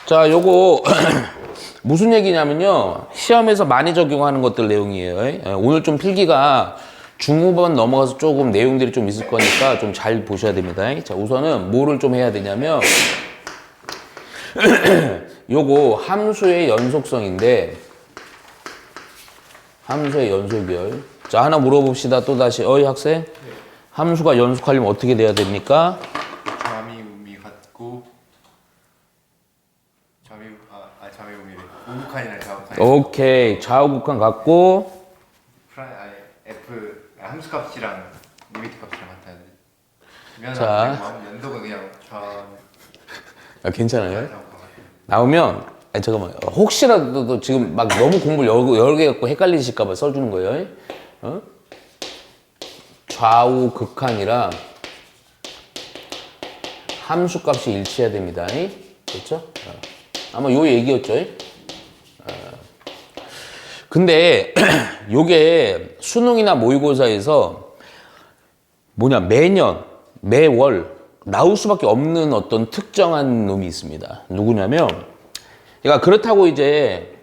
자, 요거 무슨 얘기냐면요. 시험에서 많이 적용하는 것들 내용이에요. 예, 오늘 좀 필기가 중후반 넘어가서 조금 내용들이 좀 있을 거니까 좀 잘 보셔야 됩니다. 자, 우선은 뭐를 좀 해야 되냐면 요거 함수의 연속성인데 함수의 연속이요. 자, 하나 물어봅시다. 또다시 어이 학생, 함수가 연속하려면 어떻게 돼야 됩니까? 좌미 우미 같고 좌미 우미래 우극한이랑 좌극한. 오케이, 좌우극한 같고 F 함수값이랑 리미트 값이랑 같아야 돼. 그러면 자. 연속은 그냥 아, 괜찮아요? 나오면 아니, 잠깐만, 혹시라도 지금 막 너무 공부를 여러 개 갖고 헷갈리실까봐 써주는 거예요. 어? 좌우 극한이랑 함수값이 일치해야 됩니다. 그렇죠? 아마 요 얘기였죠. 근데 요게 수능이나 모의고사에서 뭐냐, 매년 매월 나올 수밖에 없는 어떤 특정한 놈이 있습니다. 누구냐면, 그러니까 그렇다고 이제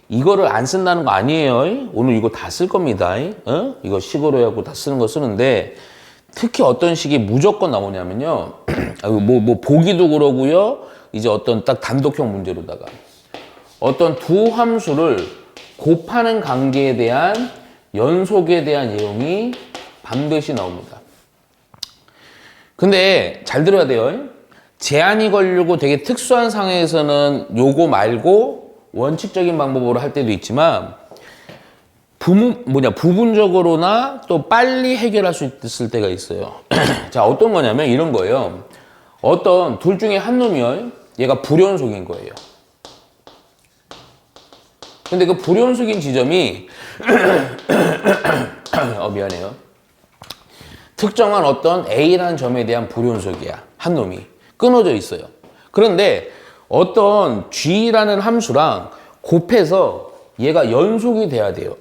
이거를 안 쓴다는 거 아니에요. 오늘 이거 다 쓸 겁니다. 이거 식으로 해갖고 다 쓰는 거 쓰는데, 특히 어떤 식이 무조건 나오냐면요. 뭐 보기도 그러고요. 이제 어떤 딱 단독형 문제로다가 어떤 두 함수를 곱하는 관계에 대한 연속에 대한 내용이 반드시 나옵니다. 근데 잘 들어야 돼요. 제한이 걸리고 되게 특수한 상황에서는 요거 말고 원칙적인 방법으로 할 때도 있지만 부분적으로나 또 빨리 해결할 수 있을 때가 있어요. 자, 어떤 거냐면 이런 거예요. 어떤 둘 중에 한 놈이요. 얘가 불연속인 거예요. 근데 그 불연속인 지점이 미안해요. 특정한 어떤 A라는 점에 대한 불연속이야. 한 놈이. 끊어져 있어요. 그런데 어떤 G라는 함수랑 곱해서 얘가 연속이 돼야 돼요.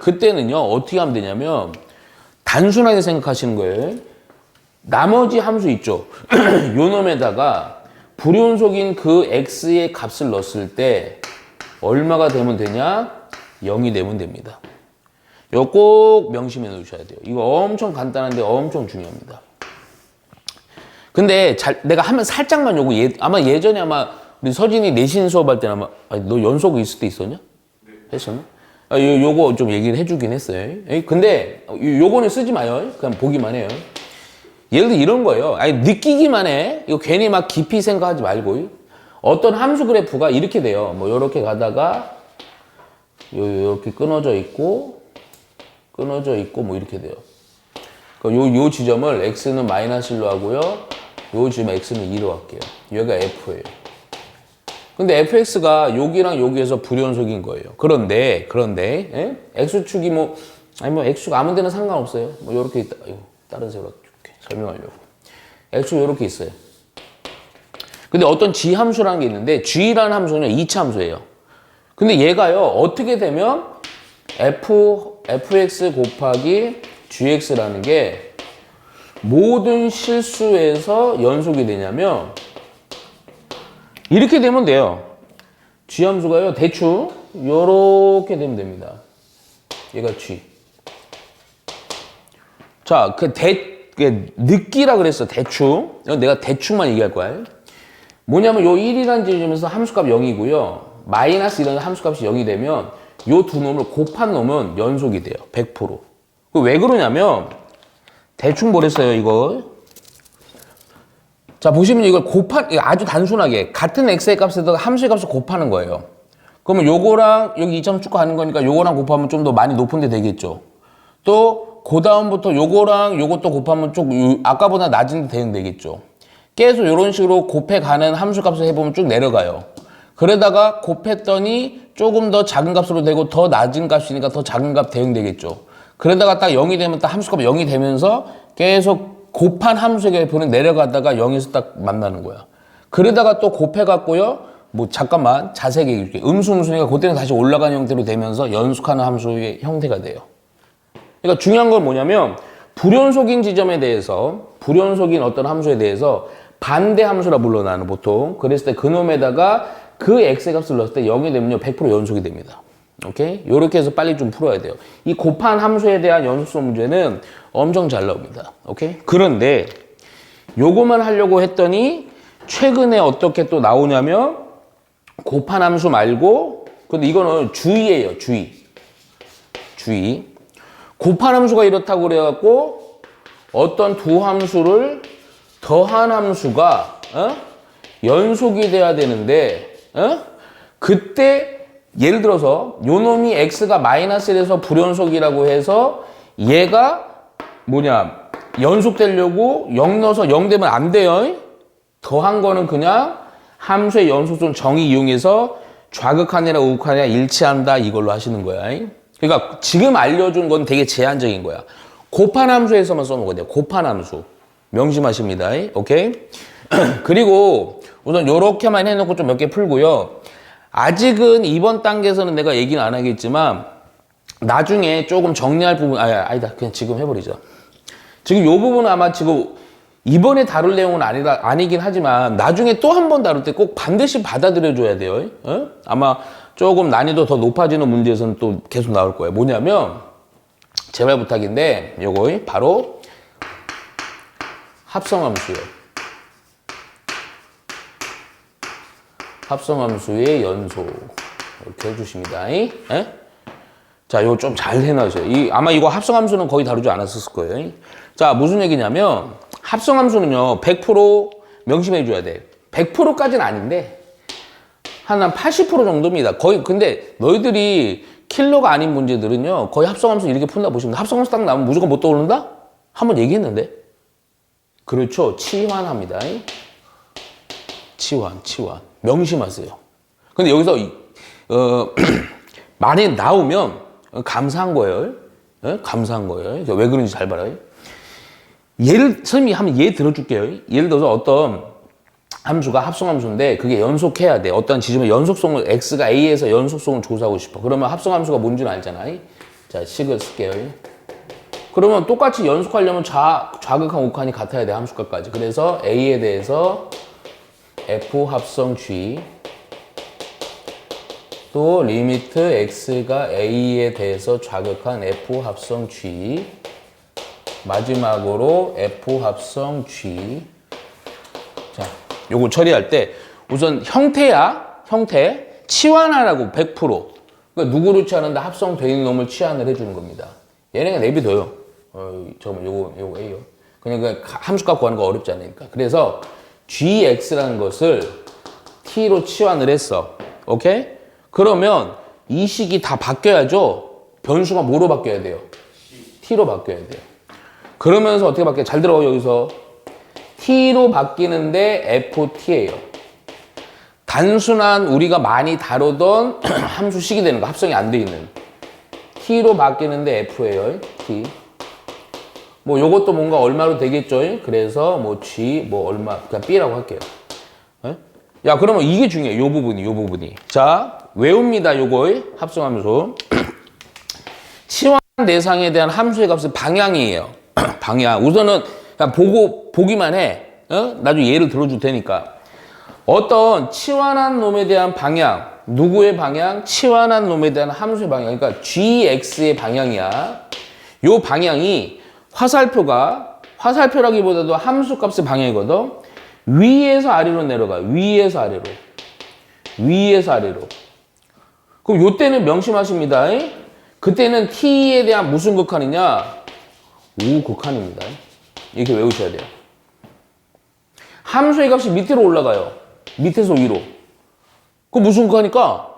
그때는요, 어떻게 하면 되냐면, 단순하게 생각하시는 거예요. 나머지 함수 있죠? 요 놈에다가 불연속인 그 X의 값을 넣었을 때, 얼마가 되면 되냐? 0이 되면 됩니다. 이거 꼭 명심해 놓으셔야 돼요. 이거 엄청 간단한데 엄청 중요합니다. 근데 내가 하면 살짝만 요거 아마 예전에 우리 서진이 내신 수업할 때는 너 연속 있을 때 있었냐? 네. 했었나? 요거 좀 얘기를 해주긴 했어요. 근데 요거는 쓰지 마요. 그냥 보기만 해요. 예를 들어 이런 거예요. 느끼기만 해. 이거 괜히 막 깊이 생각하지 말고. 어떤 함수 그래프가 이렇게 돼요. 뭐 요렇게 가다가 요렇게 끊어져 있고 뭐 이렇게 돼요. 요 지점을 x는 마이너스 1로 하고요. 요 지점 x는 2로 할게요. 여기가 f예요. 근데 fx가 여기랑 여기에서 불연속인 거예요. 그런데 x축이 x축 아무 데나 상관없어요. 뭐 요렇게 있다. 다른 색으로 이렇게 설명하려고. x축 요렇게 있어요. 근데 어떤 g 함수라는 게 있는데 g라는 함수는 2차 함수예요. 근데 얘가요, 어떻게 되면 fx 곱하기 gx라는 게 모든 실수에서 연속이 되냐면 이렇게 되면 돼요. g 함수가요, 대충 요렇게 되면 됩니다. 얘가 g. 자, 느끼라 그랬어, 대충. 내가 대충만 얘기할 거야. 뭐냐면 요 1이라는 지점에서 함수값 0이고요. 마이너스 이라는 함수값이 0이 되면 요 두 놈을 곱한 놈은 연속이 돼요. 100%. 왜 그러냐면 대충 뭐랬어요, 이거. 자, 보시면 이걸 아주 단순하게 같은 x의 값에다가 함수의 값을 곱하는 거예요. 그러면 요거랑 여기 2점 축구 하는 거니까 요거랑 곱하면 좀 더 많이 높은 데 되겠죠. 또 그 다음부터 요거랑 요것도 곱하면 좀 아까보다 낮은 데 되겠죠. 계속 이런 식으로 곱해가는 함수값을 해보면 쭉 내려가요. 그러다가 곱했더니 조금 더 작은 값으로 되고 더 낮은 값이니까 더 작은 값 대응되겠죠. 그러다가 딱 0이 되면 딱 함수값이 0이 되면서 계속 곱한 함수의 궤표는 내려가다가 0에서 딱 만나는 거야. 그러다가 또 곱해갖고요. 뭐 잠깐만 자세히 얘기해 줄게. 음수니까 그때는 다시 올라가는 형태로 되면서 연속하는 함수의 형태가 돼요. 그러니까 중요한 건 뭐냐면 불연속인 지점에 대해서 불연속인 어떤 함수에 대해서 반대 함수라 불러 나는 보통. 그랬을 때 그놈에다가 그 x의 값을 넣었을 때 0이 되면요 100% 연속이 됩니다. 오케이? 요렇게 해서 빨리 좀 풀어야 돼요. 이 곱한 함수에 대한 연속성 문제는 엄청 잘 나옵니다. 오케이? 그런데 요거만 하려고 했더니 최근에 어떻게 또 나오냐면 곱한 함수 말고, 근데 이거는 주의예요. 주의. 곱한 함수가 이렇다고 그래갖고 어떤 두 함수를 더한 함수가 연속이 돼야 되는데 그때 예를 들어서 요 놈이 x가 마이너스 1에서 불연속이라고 해서 얘가 뭐냐 연속되려고 0 넣어서 0 되면 안 돼요. 더한 거는 그냥 함수의 연속성 정의 이용해서 좌극한이나 우극한이나 일치한다 이걸로 하시는 거야. 그러니까 지금 알려준 건 되게 제한적인 거야. 곱한 함수에서만 써먹어야 돼요. 곱한 함수. 명심하십니다. 오케이? 그리고 우선 요렇게만 해놓고 좀 몇 개 풀고요. 아직은 이번 단계에서는 내가 얘기는 안 하겠지만 나중에 조금 정리할 부분 아니다 그냥 지금 해버리자. 지금 요 부분은 아마 지금 이번에 다룰 내용은 아니긴 하지만 나중에 또 한 번 다룰 때 꼭 반드시 받아들여 줘야 돼요. 아마 조금 난이도 더 높아지는 문제에서는 또 계속 나올 거예요. 뭐냐면 제발 부탁인데 요거 바로 합성함수예요. 합성함수의 연속 이렇게 해주십니다. 자, 이거 좀 잘 해놔주세요. 아마 이거 합성함수는 거의 다루지 않았을 거예요. 자, 무슨 얘기냐면 합성함수는요 100% 명심해줘야 돼. 100%까지는 아닌데 한 80% 정도입니다. 거의. 근데 너희들이 킬러가 아닌 문제들은요 거의 합성함수 이렇게 푼다 보시면 합성함수 딱 나오면 무조건 못 떠오른다? 한번 얘기했는데. 그렇죠. 치환합니다. 치환. 명심하세요. 근데 여기서 많이 나오면 감사한 거예요. 감사한 거예요. 왜 그런지 잘 봐요. 선생님이 한번 예를 들어줄게요. 예를 들어서 어떤 함수가 합성함수인데 그게 연속해야 돼. 어떤 지점의 연속성을 x가 a에서 연속성을 조사하고 싶어. 그러면 합성함수가 뭔지는 알잖아요. 자, 식을 쓸게요. 그러면 똑같이 연속하려면 좌극한 우극한이 같아야 돼. 함수값까지. 그래서 a에 대해서 f 합성 g 또 리미트 x가 a에 대해서 좌극한 f 합성 g 마지막으로 f 합성 g. 자, 요거 처리할 때 우선 형태 치환하라고 100%. 그러니까 누구를 치환한다? 합성되어 있는 놈을 치환을 해주는 겁니다. 얘네가 내비둬요. 잠깐만 요거 A요. 그냥 그 함수값 구하는 거 어렵지 않으니까. 그래서 gx라는 것을 t로 치환을 했어. 오케이? 그러면 이 식이 다 바뀌어야죠. 변수가 뭐로 바뀌어야 돼요? t로 바뀌어야 돼요. 그러면서 어떻게 바뀌어요? 잘 들어요. 여기서 t로 바뀌는데 ft예요. 단순한 우리가 많이 다루던 함수식이 되는 거, 합성이 안 돼 있는 t로 바뀌는데 f예요. t. 뭐 요것도 뭔가 얼마로 되겠죠. 그래서 뭐 g 뭐 얼마 그냥 b라고 할게요. 야, 그러면 이게 중요해. 요 부분이. 자, 외웁니다. 요거 합성함수. 치환 대상에 대한 함수의 값은 방향이에요. 방향. 우선은 그냥 보기만 해. 나중에 예를 들어줄 테니까. 어떤 치환한 놈에 대한 방향, 누구의 방향? 치환한 놈에 대한 함수의 방향. 그러니까 gx의 방향이야. 요 방향이 화살표라기보다도 함수값의 방향이거든. 위에서 아래로 내려가. 위에서 아래로. 그럼 요때는 명심하십니다. 그때는 t에 대한 무슨 극한이냐? 우극한입니다. 이렇게 외우셔야 돼요. 함수의 값이 밑으로 올라가요. 밑에서 위로. 그럼 무슨 극한이니까?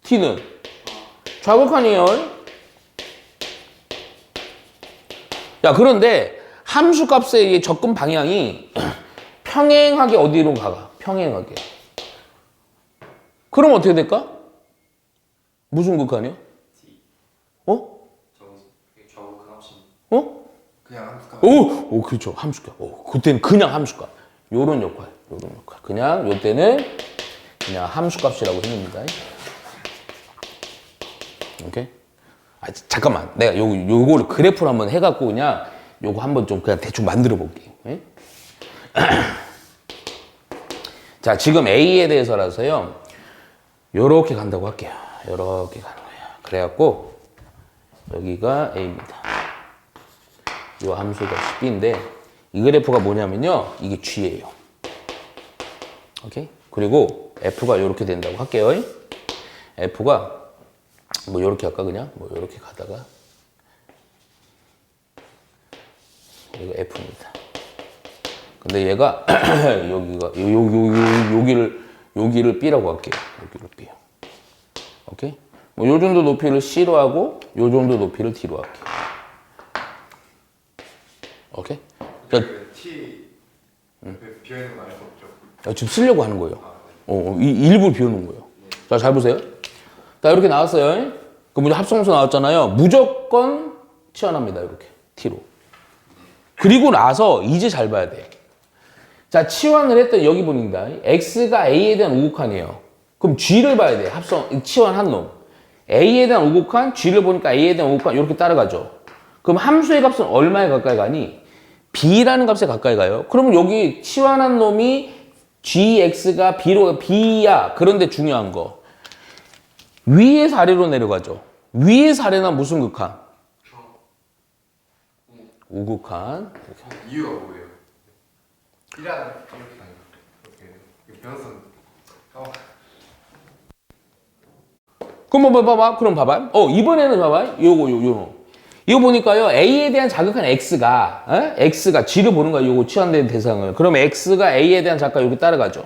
t는 좌극한이에요. 야, 그런데 함수 값의 접근 방향이 평행하게 어디로 가가? 평행하게. 그럼 어떻게 될까? 무슨 극한이요? 좌우극한 합심. 그냥 함수값. 오, 그렇죠. 함수값. 그때는 그냥 함수값. 요런 역할. 그냥 요때는 그냥 함수값이라고 생깁니다. 오케이? 잠깐만. 내가 요거를 그래프로 한번 해갖고 그냥 요거 한번 좀 그냥 대충 만들어 볼게요. 자, 지금 A에 대해서라서요. 요렇게 간다고 할게요. 요렇게 가는 거예요. 그래갖고 여기가 A입니다. 요 함수가 B인데 이 그래프가 뭐냐면요. 이게 G예요. 오케이? 그리고 F가 요렇게 된다고 할게요. F가 뭐 요렇게 할까 그냥? 뭐 요렇게 가다가 이거 F입니다. 근데 얘가 여기가 여기를 B라고 할게요. 여기를 B. 오케이? 뭐 요 정도 높이를 C로 하고 요 정도 높이를 D로 할게요. 오케이? 그러니까 T 비어있는 거 알 수 없죠. 지금 쓰려고 하는 거예요. 일부러 비워놓은 거예요. 자, 잘 보세요. 자, 이렇게 나왔어요. 그 문제 합성함수 나왔잖아요. 무조건 치환합니다. 이렇게 T로. 그리고 나서 이제 잘 봐야 돼. 자, 치환을 했더니 여기 보니까 X가 A에 대한 우극한이에요. 그럼 G를 봐야 돼. 치환한 놈. A에 대한 우극한, G를 보니까 A에 대한 우극한 이렇게 따라가죠. 그럼 함수의 값은 얼마에 가까이 가니? B라는 값에 가까이 가요. 그러면 여기 치환한 놈이 GX가 B야. 그런데 중요한 거. 위에서 아래로 내려가죠. 위에서 아래는 무슨 극한? 우극한. 이유가 뭐예요? 이렇게 다니고 이렇게 변호사는 그럼 뭐 봐봐. 그럼 봐봐. 이번에는 봐봐. 요거. 이거 보니까요. A에 대한 자극한 X가 G를 보는 거야. 요거 치환된 대상을. 그럼 X가 A에 대한 자극과 여기 따라가죠.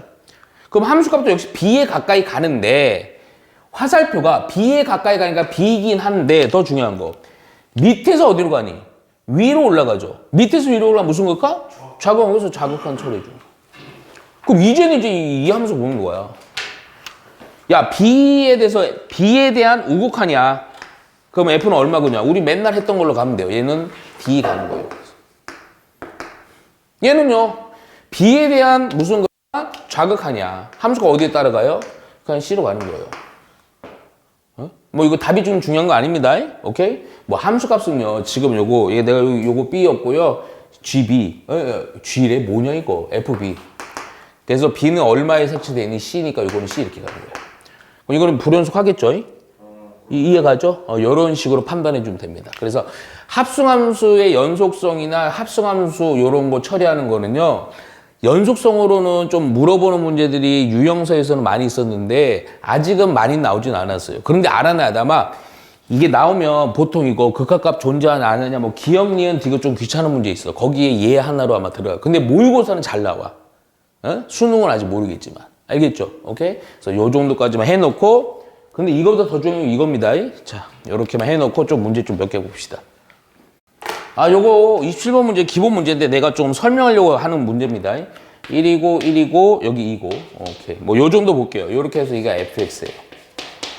그럼 함수값도 역시 B에 가까이 가는데 화살표가 B에 가까이 가니까 B이긴 한데 더 중요한 거. 밑에서 어디로 가니? 위로 올라가죠. 밑에서 위로 올라가면 무슨 걸까? 자극하면서 자극한 처리죠. 그럼 이제는 이제 이 함수 보는 거야. 야, B에 대한 우극한이야. 그럼 F는 얼마거냐? 우리 맨날 했던 걸로 가면 돼요. 얘는 D 가는 거예요. 얘는요, B에 대한 무슨 거냐? 자극하냐. 함수가 어디에 따라가요? 그냥 C로 가는 거예요. 뭐 이거 답이 좀 중요한 거 아닙니다. 오케이? 뭐 함수 값은요, 지금 내가 요거 B였고요. GB. G래? 뭐냐 이거? FB. 그래서 B는 얼마에 색칠되어 있는 C니까 이거는 C 이렇게 가는 거예요. 이거는 불연속 하겠죠? 이해가죠? 이런 식으로 판단해 주면 됩니다. 그래서 합승함수의 연속성이나 합승함수 이런 거 처리하는 거는요. 연속성으로는 좀 물어보는 문제들이 유형서에서는 많이 있었는데 아직은 많이 나오진 않았어요. 그런데 알아놔야다마 이게 나오면 보통 이거 극한값 존재하냐 안 하냐 뭐 기억, 니은, 디귿 좀 귀찮은 문제 있어. 거기에 얘 하나로 아마 들어가. 근데 모의고사는 잘 나와. 수능은 아직 모르겠지만. 알겠죠? 오케이? 그래서 요 정도까지만 해놓고 근데 이거보다 더 중요한 게 이겁니다. 자, 요렇게만 해놓고 좀 문제 좀 몇 개 봅시다. 요거 27번 문제 기본 문제인데 내가 좀 설명하려고 하는 문제입니다. 1이고 여기 2고. 오케이. 뭐 요 정도 볼게요. 요렇게 해서 이게 fx예요.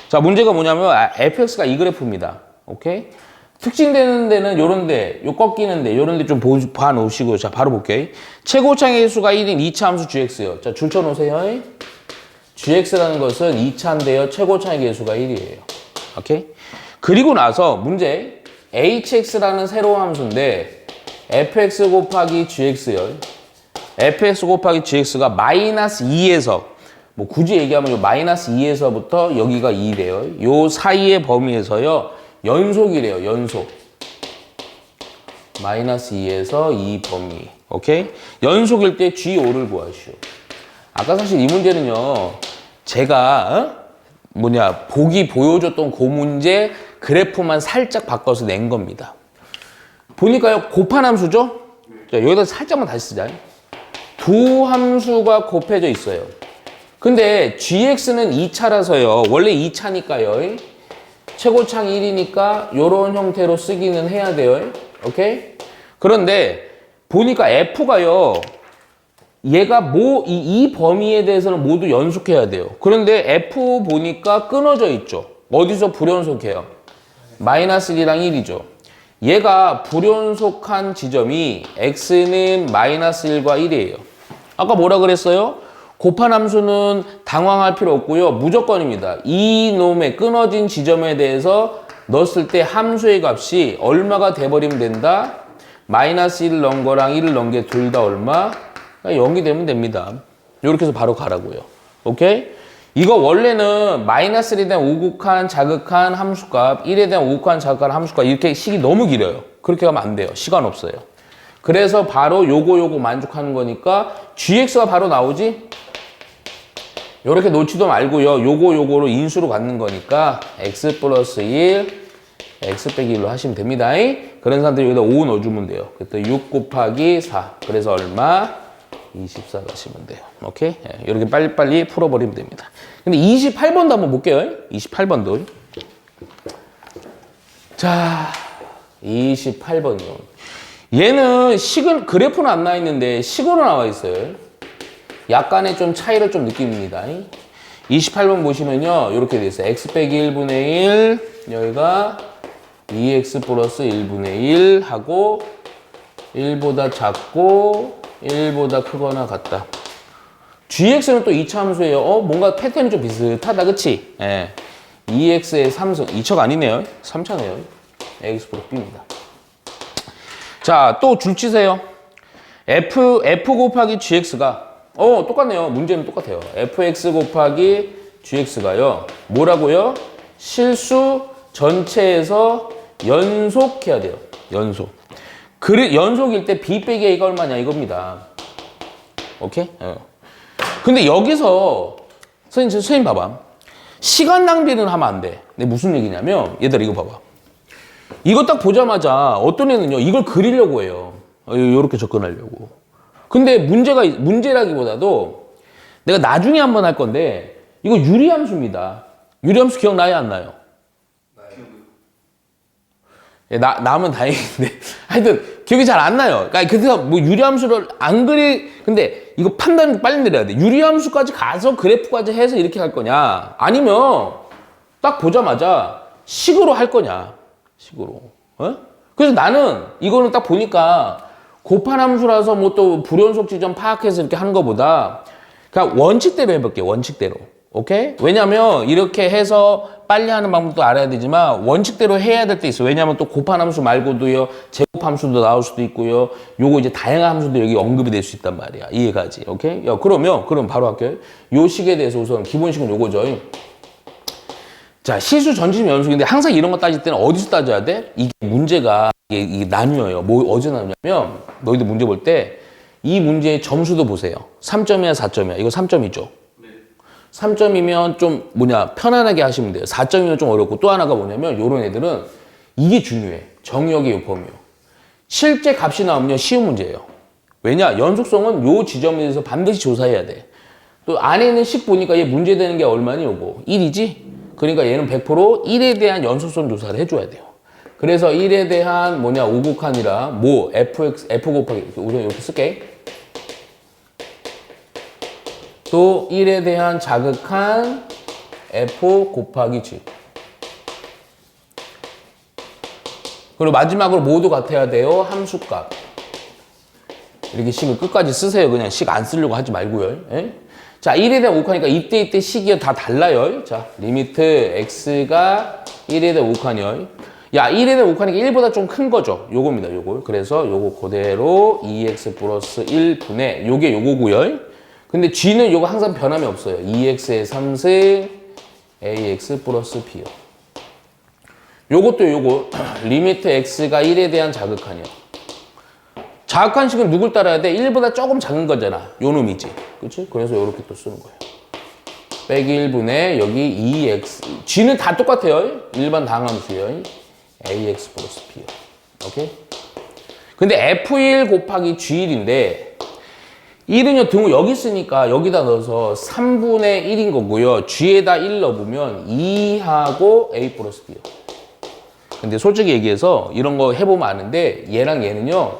자, 문제가 뭐냐면 fx가 이 그래프입니다. 오케이? 특징되는 데는 요런데, 요 꺾이는데 요런데 좀 봐 놓으시고 자, 바로 볼게요. 최고차의 수가 1인 2차 함수 gx예요. 자, 줄 쳐 놓으세요. gx라는 것은 2차인데요. 최고차의 개수가 1이에요. 오케이? 그리고 나서 문제 hx라는 새로운 함수인데 fx 곱하기 gx요. fx 곱하기 gx가 마이너스 2에서 뭐 굳이 얘기하면 요 마이너스 2에서부터 여기가 2래요. 요 사이의 범위에서요. 연속이래요. 연속. 마이너스 2에서 2 범위. 오케이? 연속일 때 g5를 구하시오. 아까 사실 이 문제는요. 제가 보기 보여줬던 그 문제 그래프만 살짝 바꿔서 낸 겁니다. 보니까요. 곱한 함수죠? 자, 여기다 살짝만 다시 쓰자. 두 함수가 곱해져 있어요. 근데 gx는 2차라서요. 원래 2차니까요. 최고창 1이니까 이런 형태로 쓰기는 해야 돼요. 오케이? 그런데 보니까 f가요. 얘가 이 범위에 대해서는 모두 연속해야 돼요. 그런데 f 보니까 끊어져 있죠. 어디서 불연속해요? 마이너스 1이랑 1이죠. 얘가 불연속한 지점이 x는 마이너스 1과 1이에요. 아까 뭐라 그랬어요? 곱한 함수는 당황할 필요 없고요. 무조건입니다. 이 놈의 끊어진 지점에 대해서 넣었을 때 함수의 값이 얼마가 돼버리면 된다? 마이너스 1을 넣은 거랑 1을 넣은 게 둘 다 얼마? 0이 되면 됩니다. 이렇게 해서 바로 가라고요. 오케이? 이거 원래는 마이너스 1에 대한 오곡한 자극한 함수값, 1에 대한 오곡한 자극한 함수값 이렇게 식이 너무 길어요. 그렇게 가면 안 돼요. 시간 없어요. 그래서 바로 요거 만족하는 거니까 gx가 바로 나오지? 요렇게 놓지도 말고요. 요거로 인수로 갖는 거니까 x 플러스 1, x 빼기 1로 하시면 됩니다. 그런 사람들이 여기다 5 넣어주면 돼요. 그때 6 곱하기 4. 그래서 얼마? 24 가시면 돼요. 오케이? 이렇게 빨리빨리 풀어버리면 됩니다. 근데 28번도 한번 볼게요. 28번도. 자, 28번이요. 얘는 식은, 그래프는 안 나와 있는데 식으로 나와 있어요. 약간의 좀 차이를 좀 느낍니다. 28번 보시면요. 이렇게 돼 있어요. x 빼기 1분의 1, 여기가 2x 플러스 1분의 1 하고 1보다 작고 1보다 크거나 같다. gx는 또 2차 함수예요. 뭔가 패턴이 좀 비슷하다, 그치? 예. 2x의 3승, 2차가 아니네요. 3차네요. x 플러스 b입니다. 자, 또 줄 치세요. f 곱하기 gx가 똑같네요. 문제는 똑같아요. fx 곱하기 gx가요. 뭐라고요? 실수 전체에서 연속해야 돼요. 연속. 연속일 때 b 빼기 a가 얼마냐 이겁니다. 오케이? 근데 여기서 선생님 봐봐. 시간 낭비는 하면 안 돼. 근데 무슨 얘기냐면 얘들아 이거 봐봐. 이거 딱 보자마자 어떤 애는요 이걸 그리려고 해요. 이렇게 접근하려고. 근데 문제라기보다도 내가 나중에 한번 할 건데 이거 유리함수입니다. 유리함수 기억나요 안 나요? 나면 다행인데 하여튼 기억이 잘 안 나요. 그러니까 그래서 뭐 유리함수를 안 근데 이거 판단 빨리 내려야 돼. 유리함수까지 가서 그래프까지 해서 이렇게 할 거냐 아니면 딱 보자마자 식으로 할 거냐 식으로. 그래서 나는 이거는 딱 보니까 곱한 함수라서 뭐 또 불연속 지점 파악해서 이렇게 하는 것보다 그냥 원칙대로 해볼게요. 원칙대로. 오케이? 왜냐면 이렇게 해서 빨리 하는 방법도 알아야 되지만 원칙대로 해야 될 때 있어요. 왜냐면 또 곱한 함수 말고도요. 제곱 함수도 나올 수도 있고요. 요거 이제 다양한 함수도 여기 언급이 될 수 있단 말이야. 이해가지? 오케이? 그럼 바로 할게요. 요 식에 대해서 우선 기본식은 요거죠. 자, 실수 전지점 연속인데 항상 이런 거 따질 때는 어디서 따져야 돼? 이게 문제가 이게 나뉘어요. 어디서 나뉘냐면 너희들 문제 볼 때 이 문제의 점수도 보세요. 3점이야 4점이야. 이거 3점이죠. 3점이면 좀 편안하게 하시면 돼요. 4점이면 좀 어렵고 또 하나가 뭐냐면 요런 애들은 이게 중요해. 정의역의 요법이요. 실제 값이 나오면 쉬운 문제예요. 왜냐? 연속성은 요 지점에 대해서 반드시 조사해야 돼. 또 안에 있는 식 보니까 얘 문제 되는 게 얼마니 요거? 1이지? 그러니까 얘는 100% 1에 대한 연속성 조사를 해줘야 돼요. 그래서 1에 대한 오곡한이라 f 곱하기 우선 이렇게 쓸게. 또 1에 대한 자극한 f 곱하기 g. 그리고 마지막으로 모두 같아야 돼요. 함수값. 이렇게 식을 끝까지 쓰세요. 그냥 식 안 쓰려고 하지 말고요. 에? 자, 1에 대한 오곡하니까 이때 식이 다 달라요. 자, 리미트 x가 1에 대한 오곡하니요. 야, 1에 대한 오곡하니까 1보다 좀 큰 거죠. 요겁니다. 요거. 그래서 요거 그대로 2x 플러스 1분의 요게 요거고요. 근데 g는 요거 항상 변함이 없어요. 2x의 3승 ax 플러스 b요. 요것도 요거 리미트 x가 1에 대한 자극한이요. 자극한식은 누굴 따라야 돼? 1보다 조금 작은 거잖아. 요 놈이지. 그치? 그래서 요렇게 또 쓰는 거예요. 빼기 1분의 여기 2x. g는 다 똑같아요. 일반 당함수요. ax 플러스 b요. 오케이? 근데 f1 곱하기 g1인데 1은요, 등호 여기 있으니까 여기다 넣어서 3분의 1인 거고요. g에다 1 넣어보면 2하고 a 플러스 b요. 근데 솔직히 얘기해서 이런 거 해보면 아는데 얘랑 얘는요,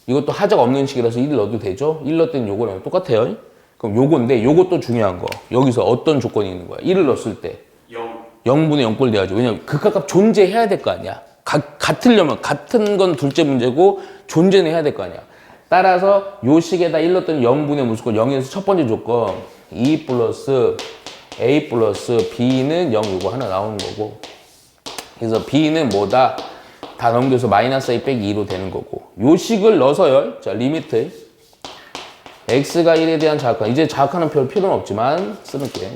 이것도 하자가 없는 식이라서 1 넣어도 되죠? 1 넣을 때는 요거랑 똑같아요. 그럼 요건데 요것도 중요한 거. 여기서 어떤 조건이 있는 거야? 1을 넣었을 때 0분의 0꼴 돼야죠. 왜냐면 극합값 존재해야 될 거 아니야. 같으려면 같은 건 둘째 문제고 존재는 해야 될 거 아니야. 따라서 요 식에다 1 넣었더니 0분의 무조건 0에서 첫 번째 조건 2 플러스 a 플러스 b는 0 요거 하나 나오는 거고, 그래서 b는 뭐다? 다 넘겨서 마이너스 a 빼기 2로 되는 거고, 요 식을 넣어서요. 자, 리미트 x가 1에 대한 자극한. 이제 자극하는 별 필요는 없지만 쓰는게.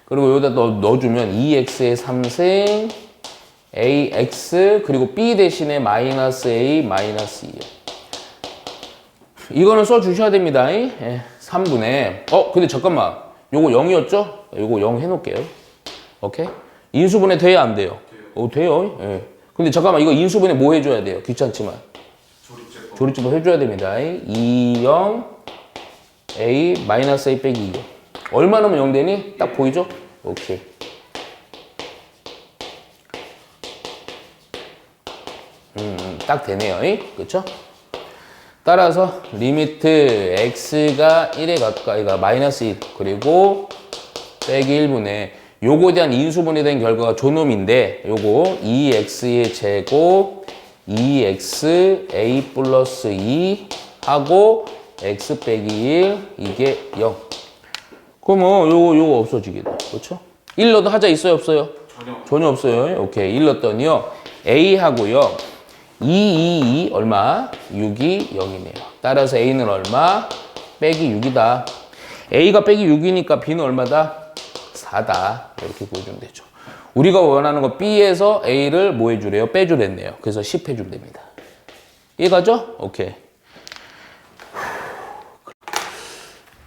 그리고 여기다 넣어주면 2x의 3승 ax 그리고 b 대신에 마이너스 a 마이너스 2. 이거는 써주셔야 됩니다. 3분의 근데 잠깐만 요거 0이었죠? 요거 0 해놓을게요. 오케이? 인수분해 돼야 안 돼요? 돼요. 예. 근데 잠깐만 이거 인수분해 뭐 해줘야 돼요? 귀찮지만 조립제법 해줘야 됩니다. 2, 0 a 마이너스 a 빼기 2. 얼마 넣으면 0 되니? 딱 보이죠? 오케이. 딱 되네요. 그쵸? 따라서 리미트 x가 1에 가까이가 마이너스 1 그리고 빼기 1분의 요거에 대한 인수분해에 대한 결과가 조놈인데 요거 2x의 제곱 2x a 플러스 2 하고 x 빼기 1 이게 0. 그러면 요거 없어지겠다. 그렇죠? 1 넣어도 하자 있어요 없어요? 전혀 없어요. 오케이. 1 넣었더니요 a 하고요 2 얼마? 6이 0이네요. 따라서 a는 얼마? 빼기 6이다. a가 빼기 6이니까 b는 얼마다? 4다. 이렇게 구해주면 되죠. 우리가 원하는 거 b에서 a를 뭐 해주래요? 빼주랬네요. 그래서 10 해주면 됩니다. 이해가죠? 오케이.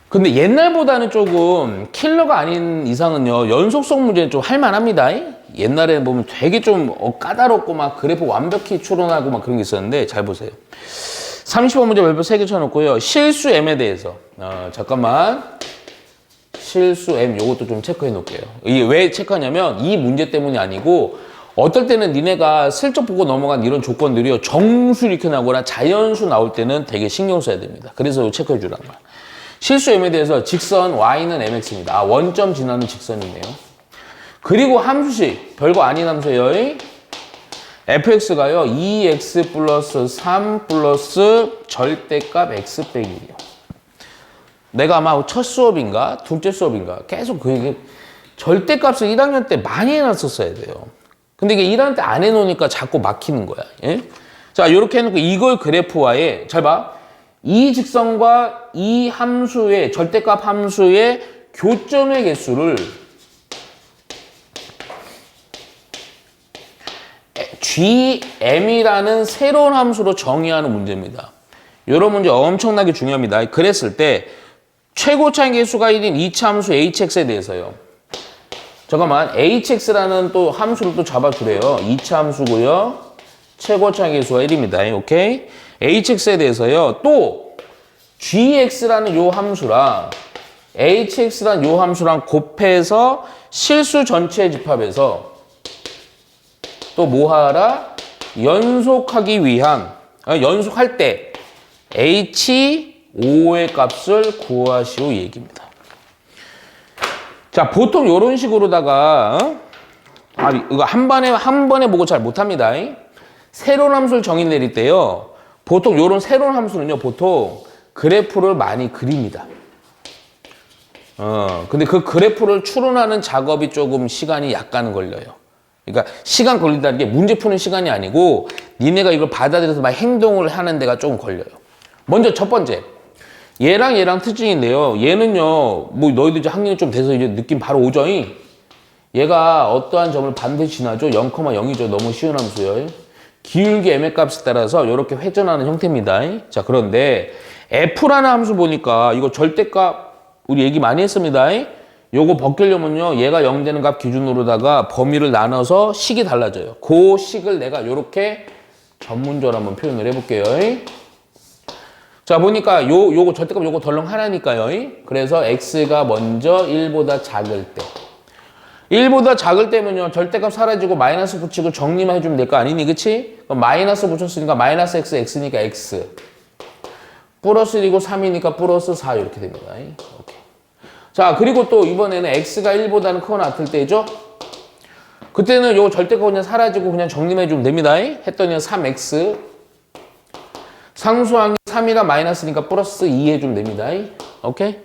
근데 옛날보다는 조금 킬러가 아닌 이상은요 연속성 문제는 좀 할만합니다. 옛날에 보면 되게 좀 까다롭고 막 그래프 완벽히 추론하고 막 그런 게 있었는데 잘 보세요. 30번 문제 별표 3개 쳐놓고요. 실수 m에 대해서 잠깐만 실수 m 요것도 좀 체크해 놓을게요. 이게 왜 체크하냐면 이 문제 때문이 아니고 어떨 때는 니네가 슬쩍 보고 넘어간 이런 조건들이요 정수 이렇게 나거나 자연수 나올 때는 되게 신경 써야 됩니다. 그래서 체크해 주라는 거야. 실수 m에 대해서 직선 y는 mx입니다. 원점 지나는 직선이네요. 그리고 함수식 별거 아닌 함수예요. fx가요 2x 플러스 3 플러스 절대값 x 빼기 1이요. 내가 아마 첫 수업인가 둘째 수업인가 계속 그 얘기 절대값을 1학년 때 많이 해놨었어야 돼요. 근데 이게 1학년 때 안 해놓으니까 자꾸 막히는 거야. 예? 자 이렇게 해놓고 이걸 그래프화에 잘 봐. 이 직선과 이 함수의 절대값 함수의 교점의 개수를 gm이라는 새로운 함수로 정의하는 문제입니다. 이런 문제 엄청나게 중요합니다. 그랬을 때 최고차의 개수가 1인 2차 함수 hx에 대해서요. 잠깐만 hx라는 또 함수를 또 잡아주래요. 2차 함수고요. 최고차의 개수가 1입니다. 오케이? hx에 대해서요. 또 gx라는 요 함수랑 hx라는 요 함수랑 곱해서 실수 전체 집합에서 또 뭐하라? 연속하기 위한 연속할 때 h5의 값을 구하시오 얘기입니다. 자 보통 요런 식으로다가 이거 한 번에 보고 잘 못합니다. 새로운 함수를 정의 내릴 때요. 보통 요런 새로운 함수는요. 보통 그래프를 많이 그립니다. 근데 그 그래프를 추론하는 작업이 조금 시간이 약간 걸려요. 그러니까 시간 걸린다는 게 문제 푸는 시간이 아니고 니네가 이걸 받아들여서 막 행동을 하는 데가 조금 걸려요. 먼저 첫 번째 얘랑 특징인데요. 얘는요 뭐 너희들 이제 학년이 좀 돼서 이제 느낌 바로 오죠. 얘가 어떠한 점을 반드시 지나죠. 0,0이죠. 너무 쉬운 함수요. 기울기 m의 값에 따라서 이렇게 회전하는 형태입니다. 자 그런데 f라는 함수 보니까 이거 절대값 우리 얘기 많이 했습니다. 요거 벗기려면요 얘가 0 되는 값 기준으로다가 범위를 나눠서 식이 달라져요. 그 식을 내가 요렇게 전문적으로 한번 표현을 해볼게요. 자 보니까 요거 절대값 요거 덜렁 하나니까요. 그래서 x가 먼저 1보다 작을 때 1보다 작을 때면요 절대값 사라지고 마이너스 붙이고 정리만 해주면 될 거 아니니 그치? 그럼 마이너스 붙였으니까 마이너스 x x니까 x 플러스 1이고 3이니까 플러스 4 이렇게 됩니다. 오케이. 자 그리고 또 이번에는 x가 1보다는 크거나 같을 때죠. 그때는 요 절대값 그냥 사라지고 그냥 정리만 해주면 됩니다. 했더니 3x 상수항이 3이라 마이너스니까 플러스 2 해주면 됩니다. 오케이?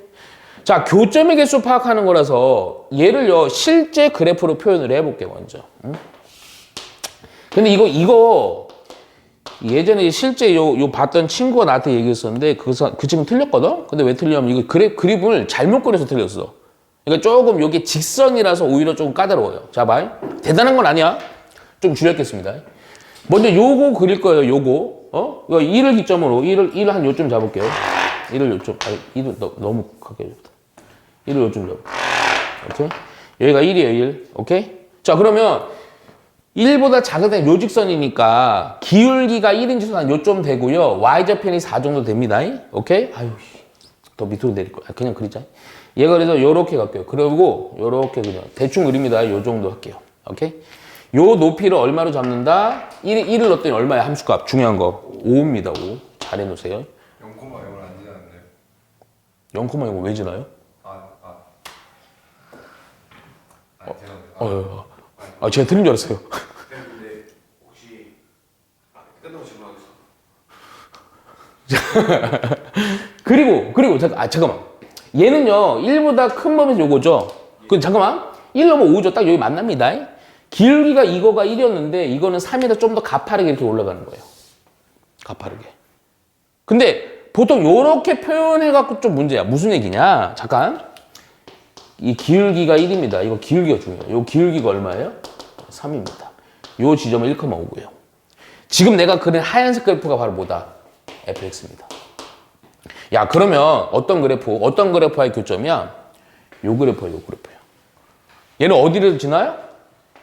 자 교점의 개수 파악하는 거라서 얘를요 실제 그래프로 표현을 해볼게 먼저. 근데 이거 예전에 실제 요 봤던 친구가 나한테 얘기했었는데 그 친구는 틀렸거든? 근데 왜 틀렸냐면 이거 그림을 잘못 그려서 틀렸어. 그러니까 조금 요게 직선이라서 오히려 조금 까다로워요. 자, 봐. 대단한 건 아니야. 좀 줄였겠습니다. 먼저 요거 그릴 거예요, 요거. 이거 1을 기점으로, 1을 한 요쯤 잡을게요. 1을 요쯤, 1을 너무 크게 해줬다. 1을 요쯤 잡을게요. 오케이? 여기가 1이에요, 1. 오케이? 자, 그러면 1보다 작은 요 직선이니까 기울기가 1인 직선 한 요쯤 되고요. y좌편이 4 정도 됩니다. 오케이? 아유, 더 밑으로 내릴 거야. 그냥 그리자. 얘가 그래서 요렇게 갈게요. 그리고 요렇게 그냥 대충 그립니다. 요 정도 할게요. 오케이? 요 높이를 얼마로 잡는다? 1을 넣었더니 얼마야? 함수값. 중요한 거. 5입니다. 5. 잘 해놓으세요. 0,0을 안 지났는데. 0,0을 왜 지나요? 죄송합니다. 제가 틀린 줄 알았어요. 근데 혹시 끝나고 질문하겠습니다. 그리고 잠깐만. 얘는요 1보다 큰 범위에서 요거죠. 근데 잠깐만 1 넣으면 5죠. 딱 여기 만납니다. 기울기가 이거가 1이었는데 이거는 3이다 좀 더 가파르게 이렇게 올라가는 거예요. 가파르게. 근데 보통 요렇게 표현해갖고 좀 문제야. 무슨 얘기냐? 잠깐. 이 기울기가 1입니다. 이거 기울기가 중요해요. 요 기울기가 얼마예요? 3입니다. 요 지점은 1,5고요. 지금 내가 그린 하얀색 그래프가 바로 뭐다? fx입니다. 야, 그러면 어떤 그래프와의 교점이야? 요 그래프야, 요 그래프야. 얘는 어디를 지나요?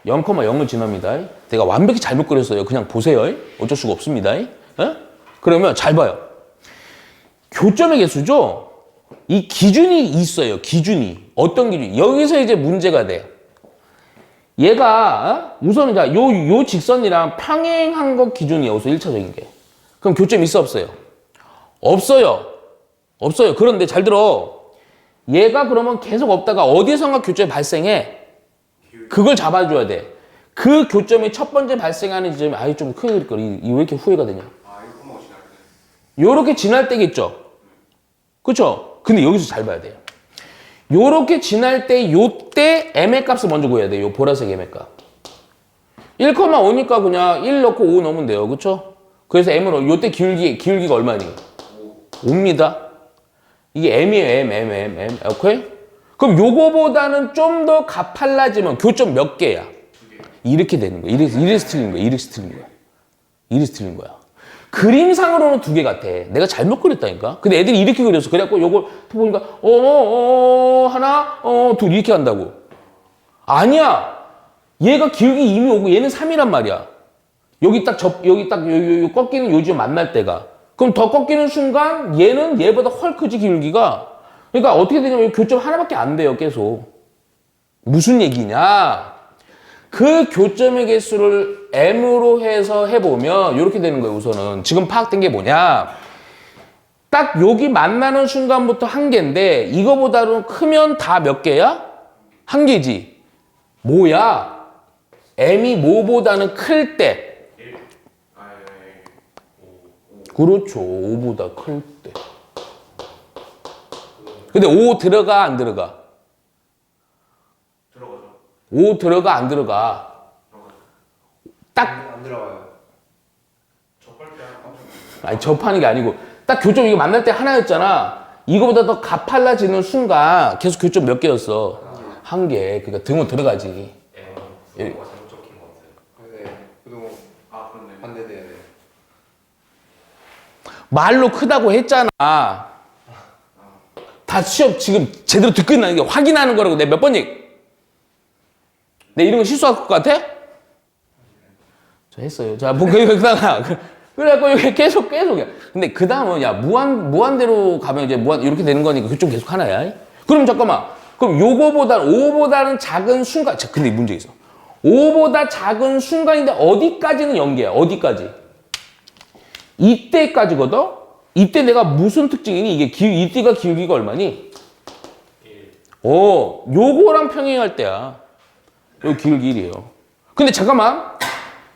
0,0을 지납니다. 내가 완벽히 잘못 그렸어요. 그냥 보세요. 어쩔 수가 없습니다. 그러면 잘 봐요. 교점의 개수죠? 이 기준이 있어요. 기준이. 어떤 기준이? 여기서 이제 문제가 돼. 얘가 우선은 자, 요 직선이랑 평행한 것 기준이에요. 우선 1차적인 게. 그럼 교점 있어 없어요? 없어요. 없어요. 그런데 잘 들어. 얘가 그러면 계속 없다가 어디선가 교점이 발생해. 그걸 잡아줘야 돼. 그 교점이 첫 번째 발생하는 지점이 아예 좀 크게 그릴 거야. 왜 이렇게 후회가 되냐? 1,5 지날 때. 요렇게 지날 때겠죠. 그쵸? 근데 여기서 잘 봐야 돼요. 요렇게 지날 때 요때 m의 값을 먼저 구해야 돼요. 요 보라색 m의 값. 1,5니까 그냥 1 넣고 5 넣으면 돼요. 그쵸? 그래서 m은 요때 기울기가 얼마니? 5입니다. 이게 m이에요. m. 오케이? 그럼 요거보다는 좀 더 가팔라지면 교점 몇 개야? 2개. 이렇게 되는 거야. 이래서 틀린 거야. 이래서 틀린 거야. 그림상으로는 2개 같아. 내가 잘못 그렸다니까. 근데 애들이 이렇게 그렸어. 그래갖고 요걸 보니까 하나, 둘 이렇게 한다고. 아니야. 얘가 기울기 이미 오고 얘는 3이란 말이야. 여기 꺾이는 요 지점 만날 때가. 그럼 더 꺾이는 순간 얘는 얘보다 훨 크지 기울기가. 그러니까 어떻게 되냐면 교점 하나밖에 안 돼요. 계속. 무슨 얘기냐? 그 교점의 개수를 m으로 해서 해보면 이렇게 되는 거예요. 우선은 지금 파악된 게 뭐냐? 딱 여기 만나는 순간부터 1개인데 이거보다는 크면 다 몇 개야? 1개지. 뭐야? m이 뭐보다는 클 때. 그렇죠. 5보다 클 때. 근데 5 들어가 안 들어가? 들어가죠. 5 들어가 안 들어가? 딱 안 들어가요. 접할 때 깜짝 놀랐어요. 아니 접하는 게 아니고 딱 교점 이거 만날 때 하나였잖아. 이거보다 더 가팔라지는 순간 계속 교점 몇 개였어? 1개. 그러니까 등호 들어가지. 뭐가 잘못 적힌 것 같아요. 네. 그동안 그렇네. 반대돼야 돼. 말로 크다고 했잖아. 다 시험 지금 제대로 듣고 있나 이게 확인하는 거라고 내가 몇 번 얘기. 내 이런 거 실수할 것 같아? 저 했어요. 자, 뭐 그러다가 그래갖고 이렇게 계속. 근데 그 다음은 야 무한대로 가면 이제 이렇게 되는 거니까 그쪽 계속 하나야. 그럼 잠깐만. 그럼 5보다는 작은 순간. 자, 근데 문제 있어. 5보다 작은 순간인데 어디까지는 연계야? 어디까지? 이때까지거든? 이때 내가 무슨 특징이니? 이때가 기울기가 얼마니? 1. 요거랑 평행할 때야. 요 기울기 1이에요. 근데 잠깐만.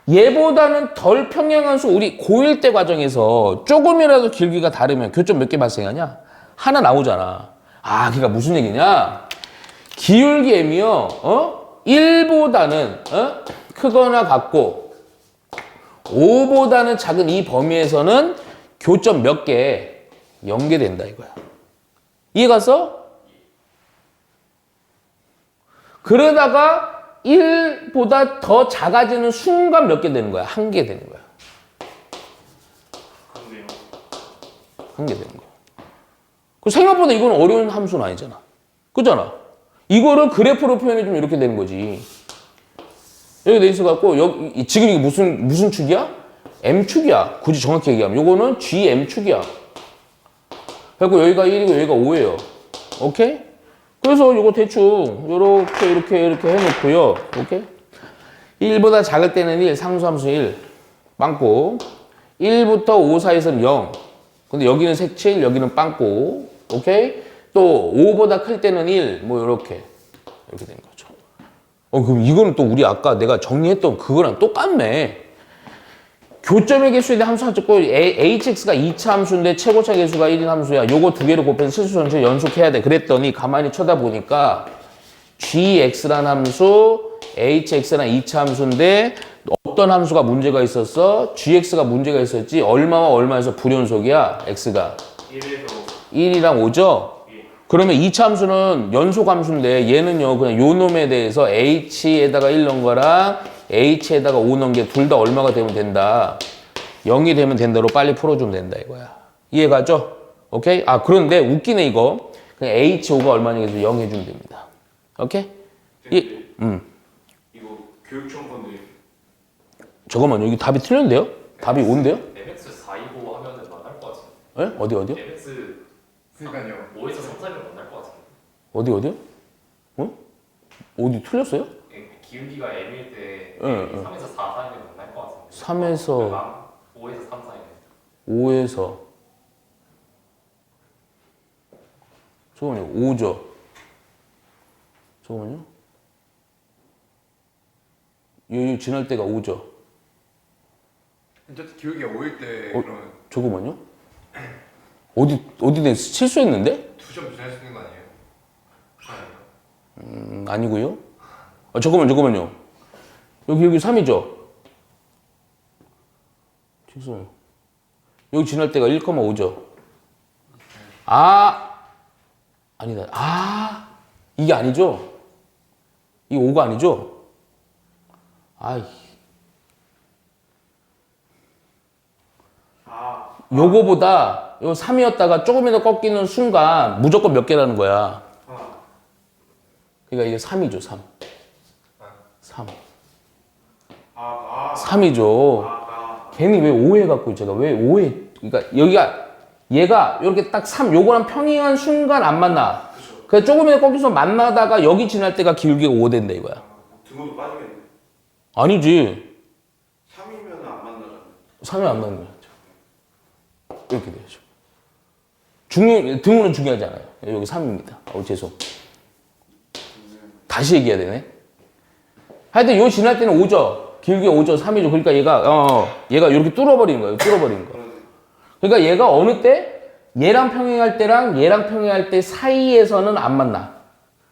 얘보다는 덜 평행한 수 우리 고1 때 과정에서 조금이라도 기울기가 다르면 교점 몇 개 발생하냐? 하나 나오잖아. 그러니까 무슨 얘기냐? 기울기 m이요. 1보다는 크거나 같고 5보다는 작은 이 범위에서는 교점 몇 개? 연계된다 이거야. 이해갔어? 그러다가 1보다 더 작아지는 순간 몇 개 되는 거야? 한 개 되는 거야. 그런데요. 한 개 되는 거야. 그 생각보다 이건 어려운 함수는 아니잖아. 그잖아. 이거를 그래프로 표현해주면 이렇게 되는 거지. 여기 돼 있어갖고, 여기, 지금 이게 무슨 축이야? M축이야. 굳이 정확히 얘기하면. 요거는 GM축이야. 그래갖고 여기가 1이고 여기가 5예요. 오케이? 그래서 요거 대충, 이렇게 해놓고요. 오케이? 1보다 작을 때는 1, 상수함수 1. 빵꾸. 1부터 5 사이에서는 0. 근데 여기는 색칠, 여기는 빵꾸. 오케이? 또 5보다 클 때는 1. 뭐 이렇게 된 거죠. 그럼 이거는 또 우리 아까 내가 정리했던 그거랑 똑같네. 교점의 개수에 대한 함수 찾고 hx가 2차 함수인데 최고차 개수가 1인 함수야. 요거 두 개를 곱해서 실수 전체 연속해야 돼. 그랬더니 가만히 쳐다보니까 gx라는 함수, hx라는 2차 함수인데 어떤 함수가 문제가 있었어? gx가 문제가 있었지. 얼마와 얼마에서 불연속이야? x가 1에서 1이랑 5죠? 그러면 2차 함수는 연속 함수인데 얘는요 그냥 요 놈에 대해서 h에다가 1 넣은 거랑 h에다가 5 넣은 게 둘 다 얼마가 되면 된다. 0이 되면 된다로 빨리 풀어주면 된다 이거야. 이해가죠? 오케이? 아 그런데 웃기네 이거. 그냥 h5가 얼마냐 해서 0 해주면 됩니다. 오케이? 이거 교육청 건데 잠깐만요. 여기 답이 틀렸는데요? 답이 5인데요? MX 425 하면은 만날 것 같은데. 예? 어디요? MX 그러니까요. 5에서 3, 4면 만날 것 같은데. 어디요? 어? 어디 틀렸어요? 기울기가 M일 때 응, 3에서 4 사이면 만날 것 같은데. 3에서 5에서 3 사이면. 5에서 잠깐만요. 5죠. 잠깐만요. 여기 지날 때가 5죠. 어쨌든 기울기가 5일 때 그러면 잠깐만요. 어디 실수했는데? 2점 지날 수 있는 거 아니에요? 아니에요. 아니고요. 잠깐만요. 여기 3이죠. 죄송해요. 여기 지날 때가 1,5죠. 아니다. 이게 아니죠? 이게 5가 아니죠? 요거보다 요 3이었다가 조금이라도 꺾이는 순간 무조건 몇 개라는 거야. 그러니까 이게 3이죠, 3. 3이죠. 괜히 왜 5해 갖고 제가 왜 5해? 그러니까 여기가 얘가 이렇게 딱 3, 요거랑 평행한 순간 안 만나. 그래서 조금이라도 꺾여서 만나다가 여기 지날 때가 기울기가 5 된다 이거야. 등호도 빠지겠네. 아니지. 3이면 안 만나잖아요. 3이 안 맞는 거죠. 이렇게 되죠. 등호는 중요하지 않아요. 여기 3입니다. 죄송. 다시 얘기해야 되네. 하여튼 요 지날 때는 5죠. 길게 5죠. 3이죠. 그러니까 얘가 이렇게 뚫어버리는 거예요. 뚫어버리는 거. 그러니까 얘가 어느 때 얘랑 평행할 때랑 얘랑 평행할 때 사이에서는 안 만나.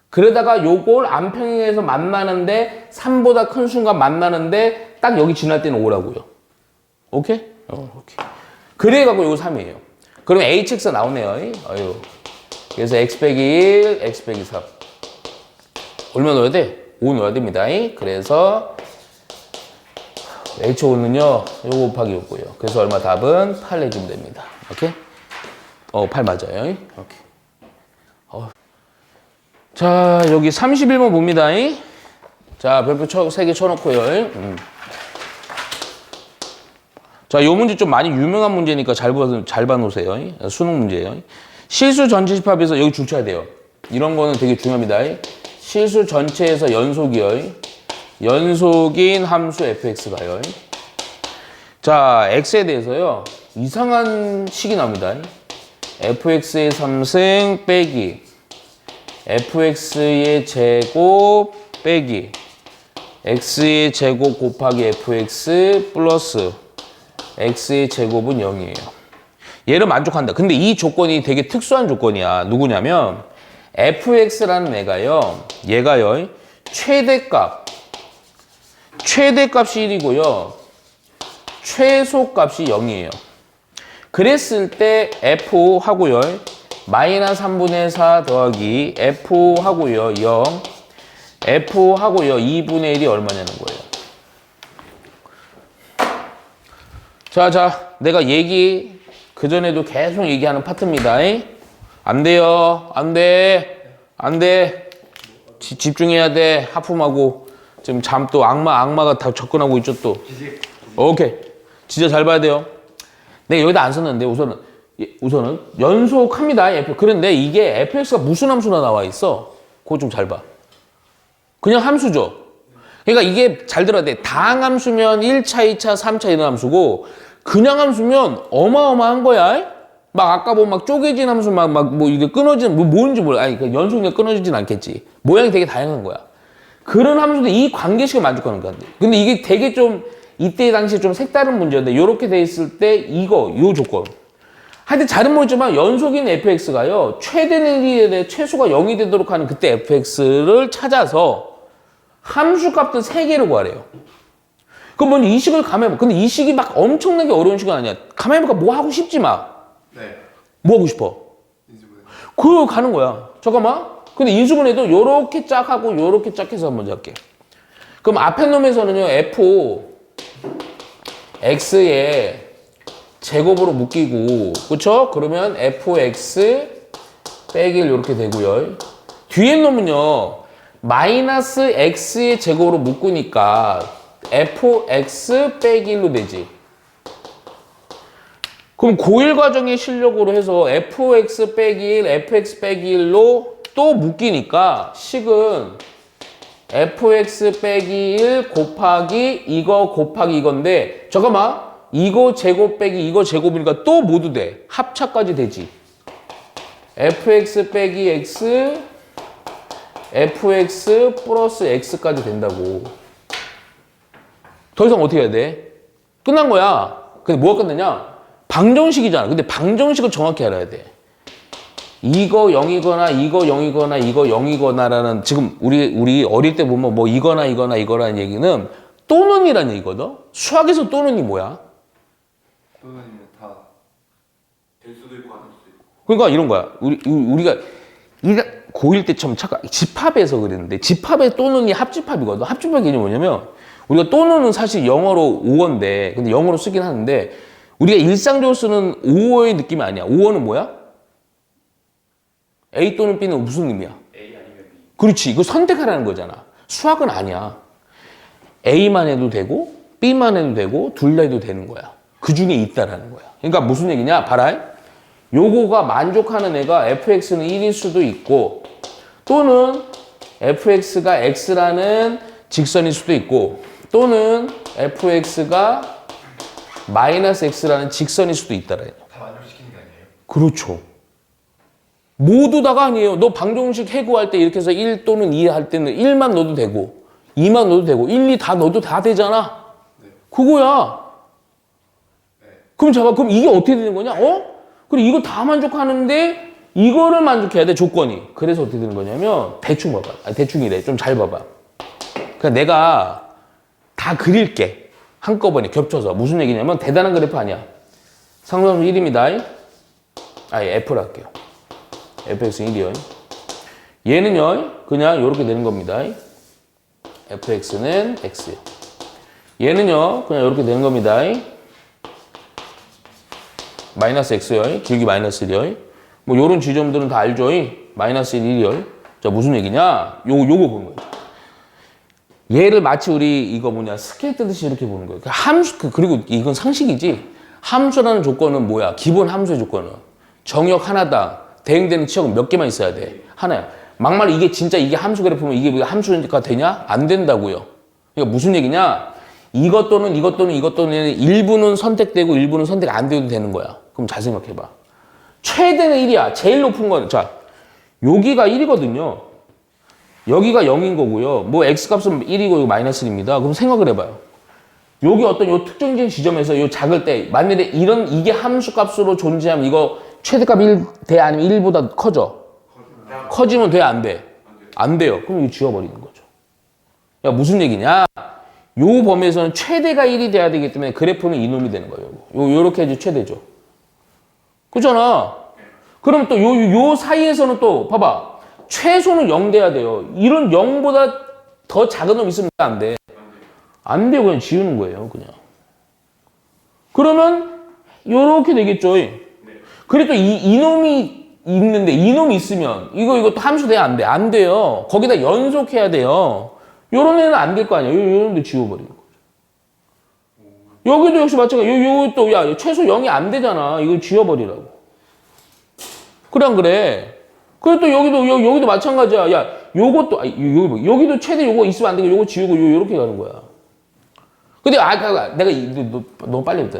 그러다가 요걸 안 평행해서 만나는데 3보다 큰 순간 만나는데 딱 여기 지날 때는 5라고요. 오케이? 오케이. 그래갖고 요거 3이에요. 그러면 hx 나오네요. 그래서 x 빼기 1, x 빼기 3. 얼마 넣어야 돼? 5 넣어야 됩니다. 그래서 h5는요, 요거 곱하기 요거예요. 그래서 얼마 답은 8 내주면 됩니다. 오케이? 8 맞아요. 오케이. 자, 여기 31번 봅니다. 자, 별표 3개 쳐놓고요. 자, 요 문제 좀 많이 유명한 문제니까 잘 봐놓으세요. 수능 문제예요. 실수 전체 집합에서 여기 줄 쳐야 돼요. 이런 거는 되게 중요합니다. 실수 전체에서 연속이요. 연속인 함수 fx가요. 자, x에 대해서요. 이상한 식이 나옵니다. fx의 3승 빼기 fx의 제곱 빼기 x의 제곱 곱하기 fx 플러스 x의 제곱은 0이에요. 얘를 만족한다. 근데 이 조건이 되게 특수한 조건이야. 누구냐면 fx라는 얘가요. 최대값이 1이고요. 최소값이 0이에요. 그랬을 때 f 하고요. 마이너스 3분의 4 더하기 f 하고요. 0. f 하고요. 2분의 1이 얼마냐는 거예요. 자, 내가 그전에도 계속 얘기하는 파트입니다. 안 돼요. 안 돼. 집중해야 돼. 하품하고. 지금 또 악마가 다 접근하고 있죠, 또. 오케이. 진짜 잘 봐야 돼요. 내가 여기다 안 썼는데, 우선은 연속합니다. 그런데 이게 fx가 무슨 함수나 나와 있어? 그거 좀 잘 봐. 그냥 함수죠. 그러니까 이게 잘 들어야 돼. 당함수면 1차, 2차, 3차 이런 함수고, 그냥 함수면 어마어마한 거야. 막 아까 막 쪼개진 함수 뭐 이게 끊어진 뭔지 몰라. 아니 그 연속이 끊어지진 않겠지. 모양이 되게 다양한 거야. 그런 함수도 이 관계식을 만족하는 거야. 근데 이게 되게 좀 이때 당시에 좀 색다른 문제인데 요렇게 돼 있을 때 요 조건. 하여튼 잘은 모르지만 연속인 fx가요. 최대는 1에 대해 최소가 0이 되도록 하는 그때 fx를 찾아서 함수 값들 3개를 구하래요. 그럼 먼저 이 식을 가만해봐. 근데 이 식이 막 엄청나게 어려운 식은 아니야. 가만해보니까 뭐 하고 싶지 마. 네. 뭐 하고 싶어? 인수분해. 그거 가는 거야. 잠깐만. 근데 인수분해도 요렇게 짝 하고 요렇게 짝 해서 먼저 할게. 그럼 앞에 놈에서는요. fx의 제곱으로 묶이고 그쵸? 그러면 fx 빼기 1 이렇게 되고요. 뒤에 놈은요. 마이너스 x의 제곱으로 묶으니까 fx 빼기 1로 되지. 그럼 고1 과정의 실력으로 해서 fx 빼기 1, fx 빼기 1로 또 묶이니까 식은 fx 빼기 1 곱하기 이거 곱하기 이건데 잠깐만 이거 제곱 빼기 이거 제곱이니까 또 모두 돼. 합차까지 되지. fx 빼기 x fx 플러스 x까지 된다고. 더 이상 어떻게 해야 돼? 끝난 거야. 근데 뭐가 끝났냐? 방정식이잖아. 근데 방정식을 정확히 알아야 돼. 이거 0이거나 이거 0이거나 이거 0이거나라는 지금 우리 어릴 때 보면 뭐 이거라는 얘기는 또는이라는 얘기거든. 수학에서 또는이 뭐야? 또는 다 될 수도 있고 안 될 수도 있고. 그러니까 이런 거야. 우리가 고1 때처럼 집합에서 그랬는데 집합의 또는이 합집합이거든. 합집합 개념이 뭐냐면 우리가 또는은 사실 영어로 5어인데 근데 영어로 쓰긴 하는데 우리가 일상적으로 쓰는 5어의 느낌이 아니야. 5어는 뭐야? A 또는 B는 무슨 의미야? A 아니면 B. 그렇지. 이거 선택하라는 거잖아. 수학은 아니야. A만 해도 되고 B만 해도 되고 둘 다 해도 되는 거야. 그 중에 있다라는 거야. 그러니까 무슨 얘기냐? 봐라. 요거가 만족하는 애가 fx는 1일 수도 있고 또는 fx가 x라는 직선일 수도 있고 또는 fx가 마이너스 x라는 직선일 수도 있다라는 거야. 다 만족시키는 게 아니에요? 그렇죠. 모두 다가 아니에요. 너 방정식 해구할 때 이렇게 해서 1 또는 2 할 때는 1만 넣어도 되고 2만 넣어도 되고 1, 2 다 넣어도 다 되잖아. 네. 그거야. 네. 그럼 이게 어떻게 되는 거냐? 그리고 이거 다 만족하는데 이거를 만족해야 돼, 조건이. 그래서 어떻게 되는 거냐면 대충 봐봐. 아니, 대충이래. 좀 잘 봐봐. 그러니까 내가 다 그릴게. 한꺼번에 겹쳐서. 무슨 얘기냐면 대단한 그래프 아니야. 상수함수 1입니다. F를 할게요. fx는 1이요. 얘는요. 그냥 이렇게 되는 겁니다. fx는 x요. 얘는요. 그냥 이렇게 되는 겁니다. 마이너스 x요. 길기 마이너스 1이요. 뭐 요런 지점들은 다 알죠. 마이너스 1이요. 자, 무슨 얘기냐? 요거 보는 거예요. 얘를 마치 우리 이거 스케일 뜨듯이 이렇게 보는 거예요. 그리고 이건 상식이지. 함수라는 조건은 뭐야? 기본 함수의 조건은 정역 하나당 대응되는 치역은 몇 개만 있어야 돼? 하나야. 막말 이게 진짜 이게 함수 그래프면 이게 함수가 되냐? 안 된다고요. 그러니까 무슨 얘기냐? 이것 또는 일부는 선택되고 일부는 선택 안 돼도 되는 거야. 그럼 잘 생각해봐. 최대는 1이야. 제일 높은 거는. 자, 여기가 1이거든요. 여기가 0인 거고요. 뭐 x값은 1이고 이거 마이너스 1입니다. 그럼 생각을 해봐요. 여기 어떤 요 특정적인 지점에서 요 작을 때 만약에 이게 함수값으로 존재하면 이거 최대값 1 돼? 아니면 1보다 커져? 커지면 돼? 안 돼? 안 돼요. 그럼 이거 지워버리는 거죠. 야, 무슨 얘기냐? 요 범위에서는 최대가 1이 돼야 되기 때문에 그래프는 이놈이 되는 거예요. 요렇게 해야지 최대죠. 그렇잖아. 그럼 또 요 사이에서는 또 봐봐. 최소는 0 돼야 돼요. 이런 0보다 더 작은 놈 있으면 안 돼. 안 돼요. 그냥 지우는 거예요. 그냥. 그러면 요렇게 되겠죠. 그래 또 이놈이 있는데 이놈이 있으면 이것도 함수 돼야 안 돼? 안 돼요. 거기다 연속해야 돼요. 요런 애는 안 될 거 아니야. 요런 데 지워버리는 거죠. 여기도 역시 마찬가지야. 요것도 야 최소 0이 안 되잖아. 이걸 지워버리라고. 그래 안 그래? 그래 또 여기도 마찬가지야. 야 요것도 여기도 최대 요거 있으면 안 되고 요거 지우고 요렇게 가는 거야. 근데 내가 너무 빨리 했다.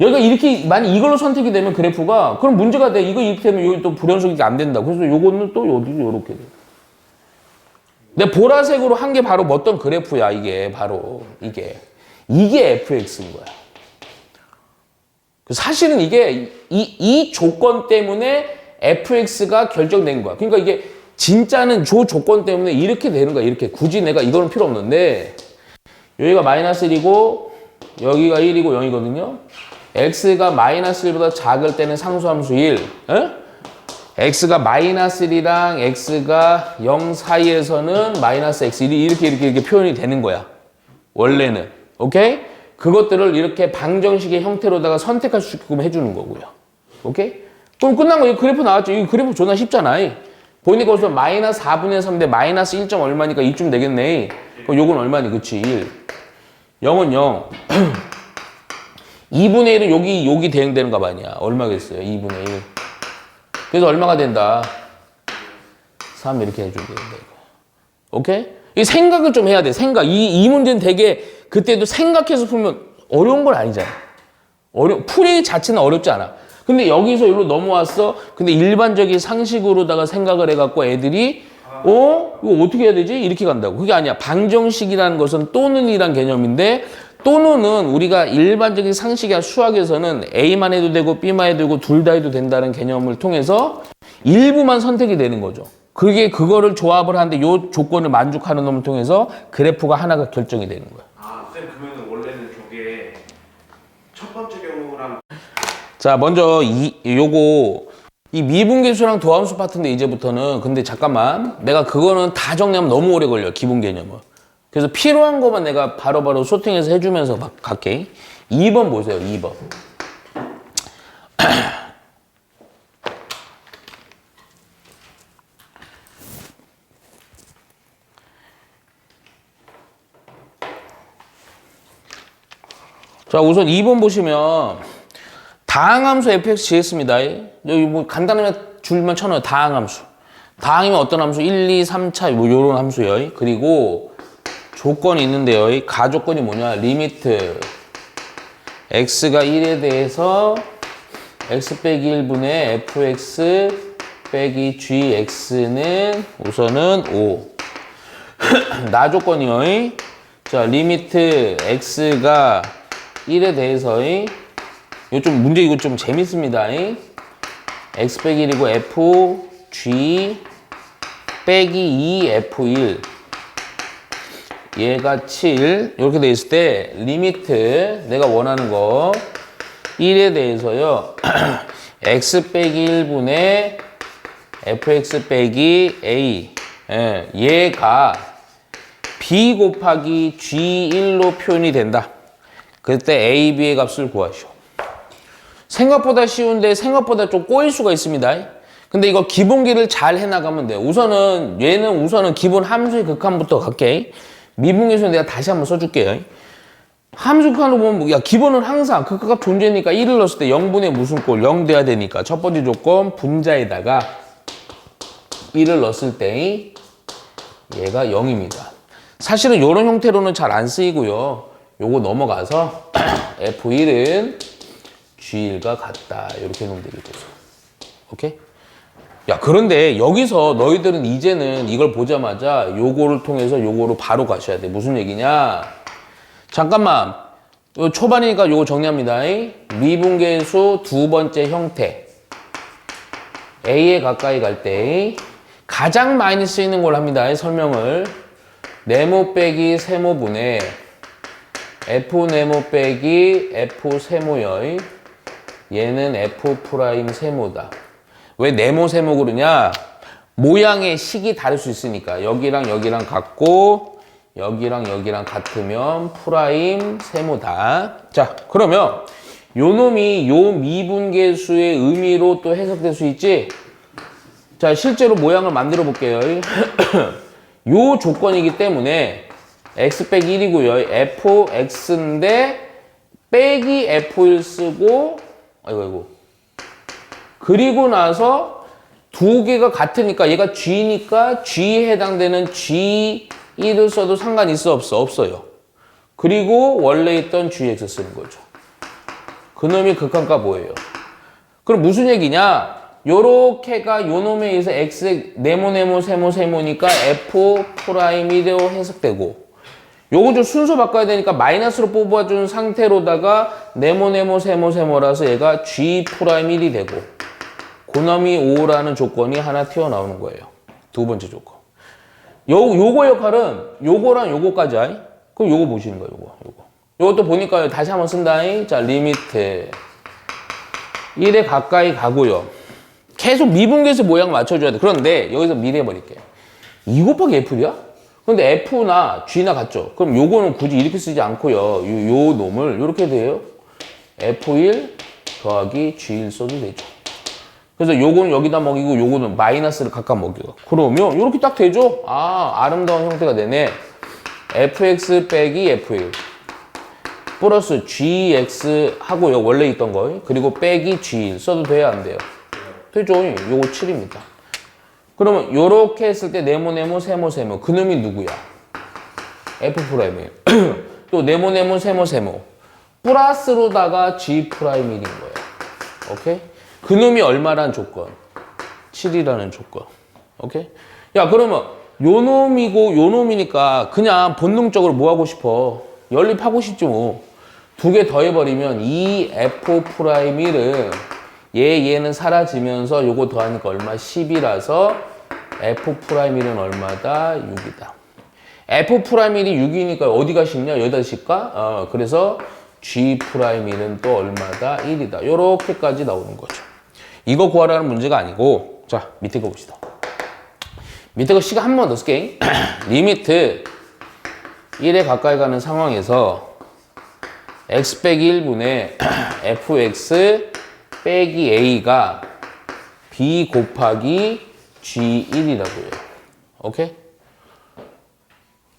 여기가 이렇게 만약 이걸로 선택이 되면 그래프가 그럼 문제가 돼. 이거 이렇게 되면 여기 또 불연속이 안 된다. 그래서 요거는 또 요렇게 돼. 근데 보라색으로 한 게 바로 어떤 그래프야, 이게 바로 이게 fx인 거야. 사실은 이게 이 조건 때문에 fx가 결정된 거야. 그러니까 이게 진짜는 저 조건 때문에 이렇게 되는 거야. 이렇게 굳이 내가 이거는 필요 없는데 여기가 마이너스 1이고 여기가 1이고 0이거든요. x가 마이너스 1보다 작을 때는 상수함수 1. 에? x가 마이너스 1이랑 x가 0 사이에서는 마이너스 x 1이 이렇게 표현이 되는 거야. 원래는. 오케이? 그것들을 이렇게 방정식의 형태로다가 선택할 수 있게끔 해주는 거고요. 오케이? 그럼 끝난 거예요. 그래프 나왔죠. 이 그래프 존나 쉽잖아. 보니까 벌써 마이너스 4분의 3인데 마이너스 1점 얼마니까 이쯤 되겠네. 그럼 요건 얼마니? 그치? 1. 0은 0. 2분의 1은 여기 대응되는 거 아니야. 얼마겠어요? 2분의 1. 그래서 얼마가 된다? 3 이렇게 해주면 된다. 오케이? 이 생각을 좀 해야 돼. 생각. 이 문제는 되게 그때도 생각해서 풀면 어려운 건 아니잖아. 풀이 자체는 어렵지 않아. 근데 여기서 여기로 넘어왔어. 근데 일반적인 상식으로다가 생각을 해갖고 애들이 이거 어떻게 해야 되지? 이렇게 간다고. 그게 아니야. 방정식이라는 것은 또는이란 개념인데 또는은 우리가 일반적인 상식이야 수학에서는 A만 해도 되고 B만 해도 되고 둘 다 해도 된다는 개념을 통해서 일부만 선택이 되는 거죠. 그거를 조합을 하는데 요 조건을 만족하는 놈을 통해서 그래프가 하나가 결정이 되는 거야. 쌤 그러면 원래는 저게 첫 번째 경우랑 자, 먼저 요거 이 미분계수랑 도함수 파트인데 이제부터는 근데 잠깐만 내가 그거는 다 정리하면 너무 오래 걸려 기본 개념은. 그래서 필요한 것만 내가 바로바로 소팅해서 해주면서 갈게. 2번 보세요. 2번. 자, 우선 2번 보시면 다항함수 fx 지겠습니다. 여기 뭐 간단하게 줄만 쳐넣어요. 다항함수. 다항이면 어떤 함수? 1, 2, 3차 뭐 요런 함수요. 그리고 조건이 있는데요. 가조건이 뭐냐? 리미트 x가 1에 대해서 x 빼기 1분의 fx 빼기 gx는 우선은 5. 나 조건이요. 자, 리미트 x가 1에 대해서 이거 좀 문제 이거 좀 재밌습니다. x 빼기 1이고 f g 빼기 2 f1 얘가 7 이렇게 돼 있을 때 리미트 내가 원하는 거 1에 대해서요 x 빼기 1분의 fx 빼기 a 얘가 b 곱하기 g1로 표현이 된다. 그때 a, b의 값을 구하시오. 생각보다 쉬운데 생각보다 좀 꼬일 수가 있습니다. 근데 이거 기본기를 잘 해나가면 돼요. 얘는 기본 함수의 극한부터 갈게. 미분계수는 내가 다시 한번 써줄게요. 함수 극한으로 보면 야 기본은 항상 극값 존재니까 1을 넣었을 때 0분의 무슨 꼴 0 돼야 되니까 첫 번째 조건 분자에다가 1을 넣었을 때 얘가 0입니다. 사실은 이런 형태로는 잘 안 쓰이고요. 요거 넘어가서 F1은 G1과 같다. 이렇게 해놓으면 되겠죠. 오케이? 야, 그런데 여기서 너희들은 이제는 이걸 보자마자 요거를 통해서 요거로 바로 가셔야 돼. 무슨 얘기냐? 잠깐만. 요 초반이니까 요거 정리합니다. 미분계수 두 번째 형태. A에 가까이 갈 때 가장 많이 쓰이는 걸 합니다. 설명을. 네모 빼기 세모분의 F 네모 빼기 F 세모여. 얘는 F 프라임 세모다. 왜 네모 세모 그러냐? 모양의 식이 다를 수 있으니까. 여기랑 여기랑 같고 여기랑 여기랑 같으면 프라임 세모다. 자, 그러면 요 놈이 요 미분계수의 의미로 또 해석될 수 있지? 자, 실제로 모양을 만들어 볼게요. 요 조건이기 때문에 x 빼기 1이고요. fx인데 빼기 f1 쓰고 아이고 그리고 나서 두 개가 같으니까 얘가 g니까 g에 해당되는 g1을 써도 상관 있어 없어? 없어요. 그리고 원래 있던 gx 쓰는 거죠. 그놈이 극한가 뭐예요? 그럼 무슨 얘기냐? 요렇게가 요 놈에 의해서 x 네모 세모니까 f 프라임 1로 해석되고 요거 좀 순서 바꿔야 되니까 마이너스로 뽑아준 상태로다가 네모 세모라서 얘가 g 프라임 1이 되고 그놈이 5라는 조건이 하나 튀어나오는 거예요. 두 번째 조건. 요거 역할은 요거랑 요거까지. 그럼 요거 보시는 거예요. 요거. 요것도 보니까 다시 한번 쓴다. 자, 리미트 1에 가까이 가고요. 계속 미분계수 모양 맞춰줘야 돼. 그런데 여기서 미리 해버릴게. 2 곱하기 F야? 근데 F나 G나 같죠? 그럼 요거는 굳이 이렇게 쓰지 않고요. 요 놈을 요렇게 돼요. F1 더하기 G1 써도 되죠. 그래서 요거는 여기다 먹이고 요거는 마이너스를 각각 먹여. 그러면 요렇게 딱 되죠? 아, 아름다운 형태가 되네. fx 빼기 f1 플러스 gx 하고요. 원래 있던 거. 그리고 빼기 g1 써도 돼야 안 돼요? 되죠. 요거 7입니다. 그러면 요렇게 했을 때 네모 세모 그놈이 누구야? f 프라임이에요. 또 네모 세모 플러스로다가 g 프라임 1인 거예요. 오케이? 그놈이 얼마란 조건? 7이라는 조건. 오케이? 야, 그러면 요 놈이고 요 놈이니까 그냥 본능적으로 뭐 하고 싶어? 연립하고 싶지 뭐. 두 개 더해버리면 이 f 프라임 1은 얘는 사라지면서 요거 더하니까 얼마? 10이라서 f 프라임 1은 얼마다? 6이다. f 프라임 1이 6이니까 어디가 10냐? 여기다 10가? 그래서 g 프라임 1은 또 얼마다? 1이다. 요렇게까지 나오는 거죠. 이거 구하라는 문제가 아니고, 자, 밑에 거 봅시다. 밑에 거 시간 한 번 더 쓸게. 리미트 1에 가까이 가는 상황에서 x 빼기 1분의 fx 빼기 a가 b 곱하기 g1이라고요. 오케이?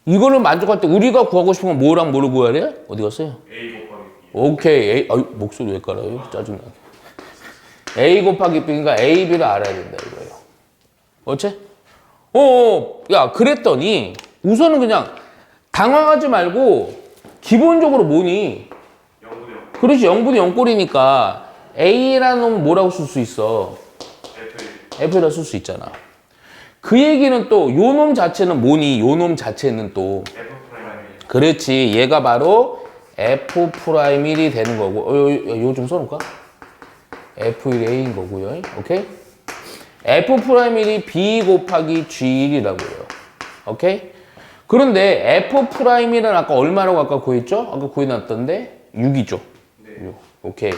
이거를 만족할 때 우리가 구하고 싶은 건 뭐랑 뭐를 구하래? 어디 갔어요? A 곱하기 B. 오케이. A, 목소리 왜 깔아요? 짜증나게. a 곱하기 b니까 a, b를 알아야 된다 이거예요. 어째? 야, 그랬더니 우선은 그냥 당황하지 말고 기본적으로 뭐니? 0분의 0. 그렇지, 0분의 0꼴이니까 a라는 놈은 뭐라고 쓸 수 있어? f라 쓸 수 있잖아. 그 얘기는 또 요 놈 자체는 뭐니? 요 놈 자체는 또 F 프라임 1. 그렇지, 얘가 바로 f 프라임 1이 되는 거고 요 좀 써놓을까? f1이 a인 거고요. 오케이? f 프라임 1이 b 곱하기 g1이라고요. 오케이? 그런데 f 프라임 1은 아까 얼마라고 아까 구했죠? 아까 구해놨던데 6이죠. 네. 6. 오케이.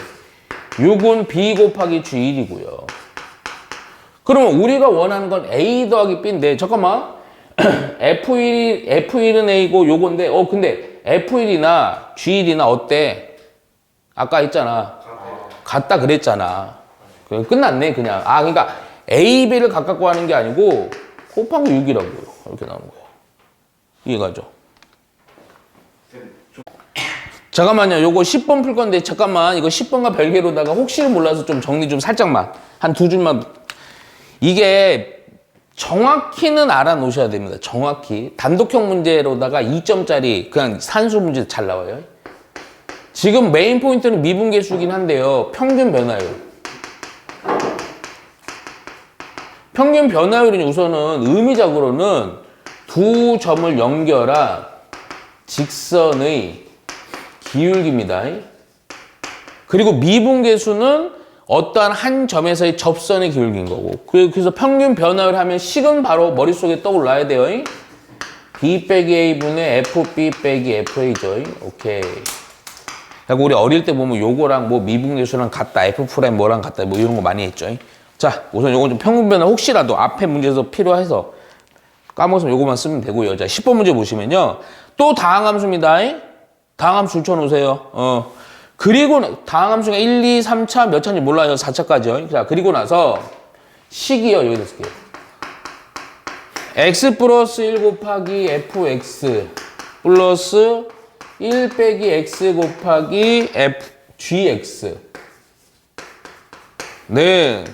6은 b 곱하기 g1이고요. 그러면 우리가 원하는 건 a 더하기 b인데 잠깐만. F1은 a고 요건데 근데 F1이나 G1이나 어때? 아까 했잖아. 같다 그랬잖아. 끝났네 그냥. 그러니까 A, B를 각각 구하는 게 아니고 곱하기 6이라고요. 이렇게 나오는 거예요. 이해가죠? 잠깐만요. 요거 10번 풀 건데 잠깐만 이거 10번과 별개로다가 혹시를 몰라서 좀 정리 좀 살짝만 한 두 줄만. 이게 정확히는 알아놓으셔야 됩니다. 정확히. 단독형 문제로다가 2점짜리 그냥 산수 문제 잘 나와요. 지금 메인 포인트는 미분계수긴 한데요. 평균 변화율. 평균 변화율은 우선은 의미적으로는 두 점을 연결한 직선의 기울기입니다. 그리고 미분계수는 어떠한 한 점에서의 접선의 기울기인 거고. 그래서 평균 변화율 하면 식은 바로 머릿속에 떠올라야 돼요. B 빼기 A분의 FB 빼기 FA죠. 오케이. 그리고 우리 어릴 때 보면 요거랑 뭐 미분계수랑 같다, F 프라임 뭐랑 같다, 뭐 이런 거 많이 했죠. 자, 우선 요건 좀 평균변화 혹시라도 앞에 문제에서 필요해서 까먹으면 요거만 쓰면 되고요. 자, 10번 문제 보시면요. 또 다항함수입니다. 다항함수 줄쳐놓으세요. 그리고 다항함수가 1, 2, 3차 몇 차인지 몰라요. 4차까지요. 자, 그리고 나서 식이요. 여기다 쓸게요. x 플러스 1 곱하기 fx 플러스 1 빼기 x 곱하기 gx. 네.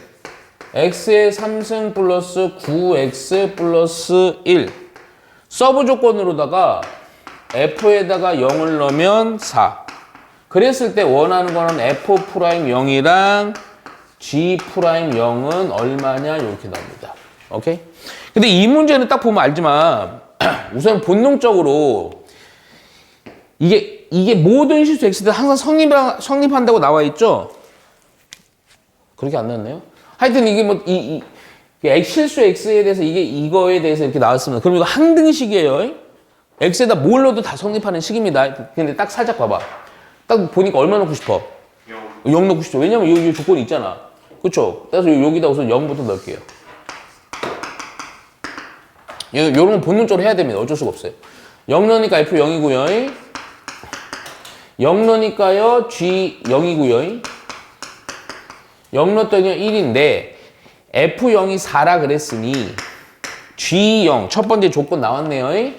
x의 3승 플러스 9x 플러스 1. 서브 조건으로다가 f에다가 0을 넣으면 4. 그랬을 때 원하는 거는 f'0이랑 g'0은 얼마냐 이렇게 나옵니다. 오케이? 근데 이 문제는 딱 보면 알지만 우선 본능적으로 이게 모든 실수 x들 항상 성립한다고 나와 있죠? 그렇게 안 나왔나요? 하여튼 이게 뭐 실수 x에 대해서 이거에 대해서 이렇게 나왔습니다. 그럼 이거 항등식이에요. x에다 뭘 넣어도 다 성립하는 식입니다. 근데 딱 살짝 봐봐. 딱 보니까 얼마 넣고 싶어? 0 넣고 싶죠. 왜냐면 여기 조건이 있잖아. 그쵸? 그래서 여기다 우선 0부터 넣을게요. 요런 건 본능적으로 해야 됩니다. 어쩔 수가 없어요. 0 넣으니까 f 0이고요. 0 넣으니까요 g 0이고요. 0 넣었더니 1인데 f0이 4라 그랬으니 g0 첫 번째 조건 나왔네요.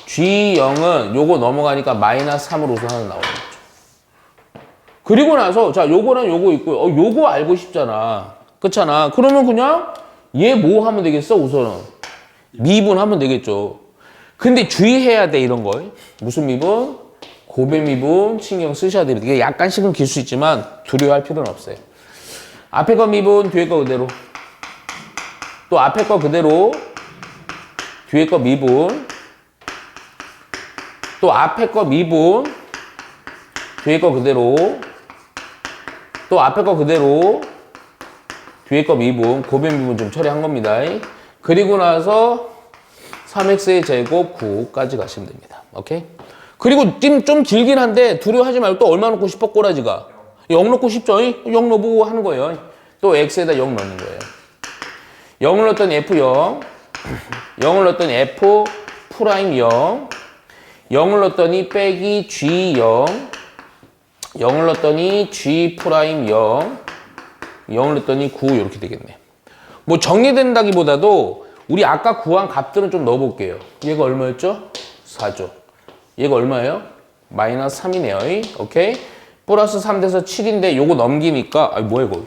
g0은 요거 넘어가니까 마이너스 3으로 우선 하나 나오는 거죠. 그리고 나서 자 요거랑 요거 있고요. 요거 알고 싶잖아. 그렇잖아. 그러면 그냥 얘 뭐 하면 되겠어? 우선은 미분하면 되겠죠. 근데 주의해야 돼 이런 거. 무슨 미분? 고배 미분 신경 쓰셔야 돼요. 이게 약간씩은 길 수 있지만 두려워할 필요는 없어요. 앞에 거 미분, 뒤에 거 그대로. 또 앞에 거 그대로, 뒤에 거 미분. 또 앞에 거 미분, 뒤에 거 그대로. 또 앞에 거 그대로, 뒤에 거 미분, 고배 미분 좀 처리한 겁니다. 그리고 나서 3x의 제곱 9까지 가시면 됩니다. 오케이? 그리고 좀 길긴 한데 두려워하지 말고 또 얼마 넣고 싶어 꼬라지가? 0 넣고 싶죠? 0 넣어보고 하는 거예요. 또 x에다 0 넣는 거예요. 0을 넣었더니 f0, 0을 넣었더니 f 프라임 0, 0을 넣었더니 빼기 g0, 0을 넣었더니 g 프라임 0, 0을 넣었더니 9 이렇게 되겠네. 뭐 정리된다기보다도 우리 아까 구한 값들은 좀 넣어볼게요. 얘가 얼마였죠? 4죠. 얘가 얼마예요? 마이너스 3이네요. 오케이? 플러스 3 돼서 7인데 요거 넘기니까 아이 뭐야 이거.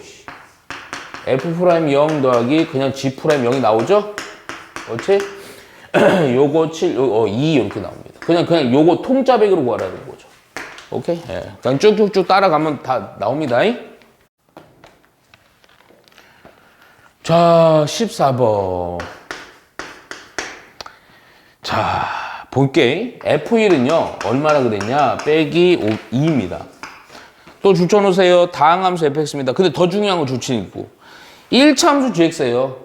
f 프라임 0 더하기 그냥 g 프라임 0이 나오죠? 그렇지? 요거 7, 2 이렇게 나옵니다. 그냥 요거 통짜배기로 구하라는 거죠. 오케이? 예. 그냥 쭉쭉쭉 따라가면 다 나옵니다. 자, 14번. 자, 볼게. F1은요, 얼마나 그랬냐? 빼기 2입니다. 또 줄쳐놓으세요. 다항함수 fx입니다. 근데 더 중요한 건 줄치는 있고. 1차 함수 gx예요.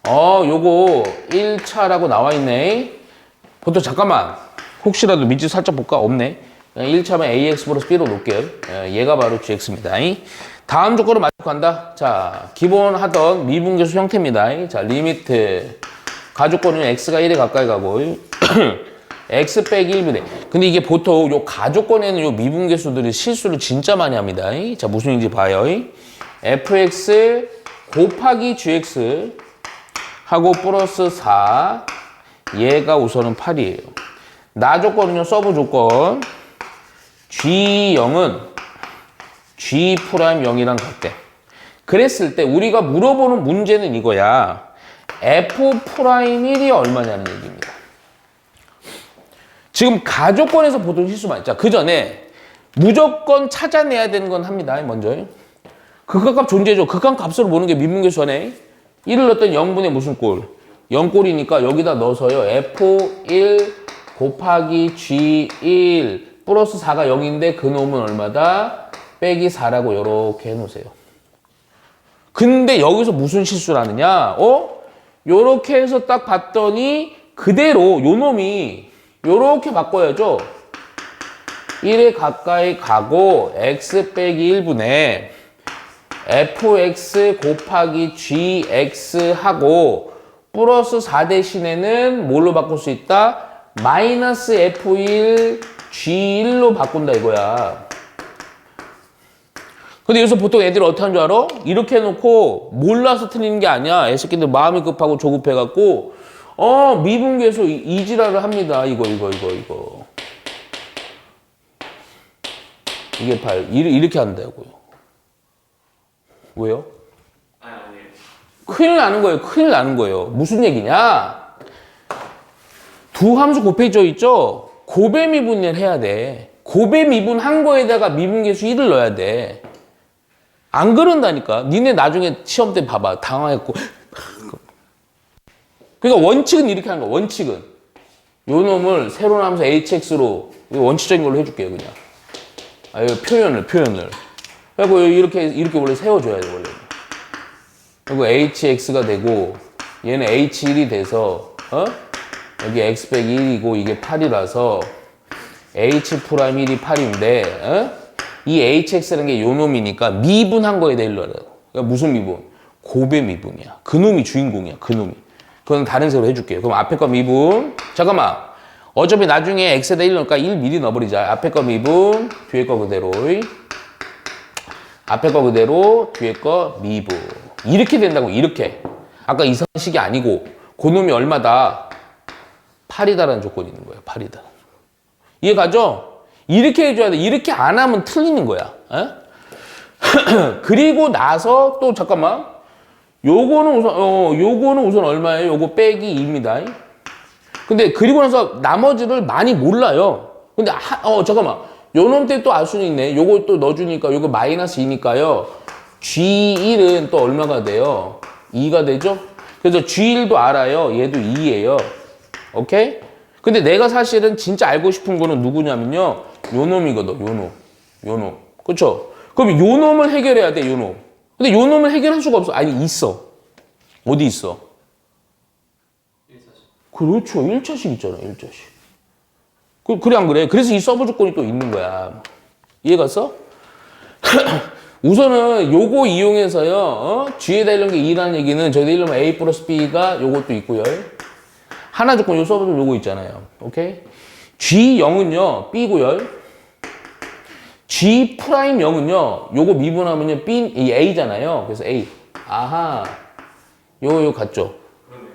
요거 1차라고 나와 있네. 보통 잠깐만. 혹시라도 밑줄 살짝 볼까? 없네. 1차면 ax 플러스 b로 놓을게요. 얘가 바로 gx입니다. 다음 조건을 만족한다. 자, 기본 하던 미분계수 형태입니다. 자, 리미트. 가조건은 x가 1에 가까이 가고 x 빼기 1분의. 근데 이게 보통 요 가조건에는 요 미분계수들이 실수를 진짜 많이 합니다. 자, 무슨 인지 봐요. fx 곱하기 gx 하고 플러스 4 얘가 우선은 8이에요. 나 조건은요, 서브 조건 g0은 g 프라임 0이랑 같대. 그랬을 때 우리가 물어보는 문제는 이거야. f 프라임 1이 얼마냐는 얘기입니다. 지금 가조건에서 보통 실수 많이. 자, 그 전에 무조건 찾아내야 되는 건 합니다. 먼저 극한값 존재죠. 극한값으로 보는 게 미분계수하네. 1을 넣었더니 0분의 무슨 꼴? 0꼴이니까 여기다 넣어서요. f1 곱하기 g1 플러스 4가 0인데 그 놈은 얼마다? 빼기 4라고 이렇게 해놓으세요. 근데 여기서 무슨 실수를 하느냐? 요렇게 해서 딱 봤더니 그대로 요 놈이 요렇게 바꿔야죠. 1에 가까이 가고 x 빼기 1분의 fx 곱하기 gx 하고 플러스 4 대신에는 뭘로 바꿀 수 있다? 마이너스 f1 g1로 바꾼다 이거야. 근데 여기서 보통 애들이 어떻게 하는 줄 알아? 이렇게 해놓고 몰라서 틀리는 게 아니야. 애새끼들 마음이 급하고 조급해갖고 미분계에서 이지랄을 합니다. 이거. 이게 8. 이렇게 한다고요. 왜요? 아니 큰일 나는 거예요. 무슨 얘기냐? 두 함수 곱해져 있죠? 곱의 미분을 해야 돼. 곱의 미분 한 거에다가 미분계수 1을 넣어야 돼. 안 그런다니까. 니네 나중에 시험 때 봐봐. 당황했고. 그러니까 원칙은 이렇게 하는 거야. 원칙은. 요 놈을 새로운 함수 hx로 원칙적인 걸로 해줄게요. 그냥. 표현을. 그리고 이렇게 원래 세워줘야 돼. 원래. 그리고 hx가 되고 얘는 h1이 돼서 여기 x 빼기 1이고 이게 8이라서 h'1이 8인데 이 hx라는 게 요 놈이니까 미분한 거에 대해 일러라. 그러니까 무슨 미분? 곱의 미분이야. 그 놈이 주인공이야. 그 놈이. 그건 다른 색으로 해줄게요. 그럼 앞에 거 미분. 잠깐만. 어차피 나중에 x에다 1 넣을까? 1 미리 넣어버리자. 앞에 거 미분, 뒤에 거 그대로. 앞에 거 그대로, 뒤에 거 미분. 이렇게 된다고, 이렇게. 아까 이상식이 아니고, 그 놈이 얼마다? 8이다라는 조건이 있는 거예요. 8이다. 이해가죠? 이렇게 해줘야 돼. 이렇게 안 하면 틀리는 거야. 그리고 나서 또 잠깐만. 요거는 우선 얼마예요? 요거 빼기 2입니다. 근데 그리고 나서 나머지를 많이 몰라요. 근데 잠깐만. 요 놈 때 또 알 수는 있네. 요거 또 넣어주니까 요거 마이너스 2니까요. G1은 또 얼마가 돼요? 2가 되죠? 그래서 G1도 알아요. 얘도 2예요. 오케이? 근데 내가 사실은 진짜 알고 싶은 거는 누구냐면요. 요 놈이거든. 요 놈. 그쵸? 그럼 요 놈을 해결해야 돼. 요 놈. 근데 요 놈을 해결할 수가 없어. 아니, 있어. 어디 있어? 1차식. 그렇죠. 1차식 있잖아. 1차식. 그래 안 그래? 그래서 이 서브 조건이 또 있는 거야. 이해갔어? 우선은 요거 이용해서요. G에다 이런 게 2라는 얘기는 저희가 이러면 A 플러스 B가 요것도 있고요. 하나 조건 요 서브 요거 있잖아요. 오케이? G0은요. B고요. G 프라임 0은요. 요거 미분하면요. 이 A잖아요. 그래서 A. 아하. 요 같죠?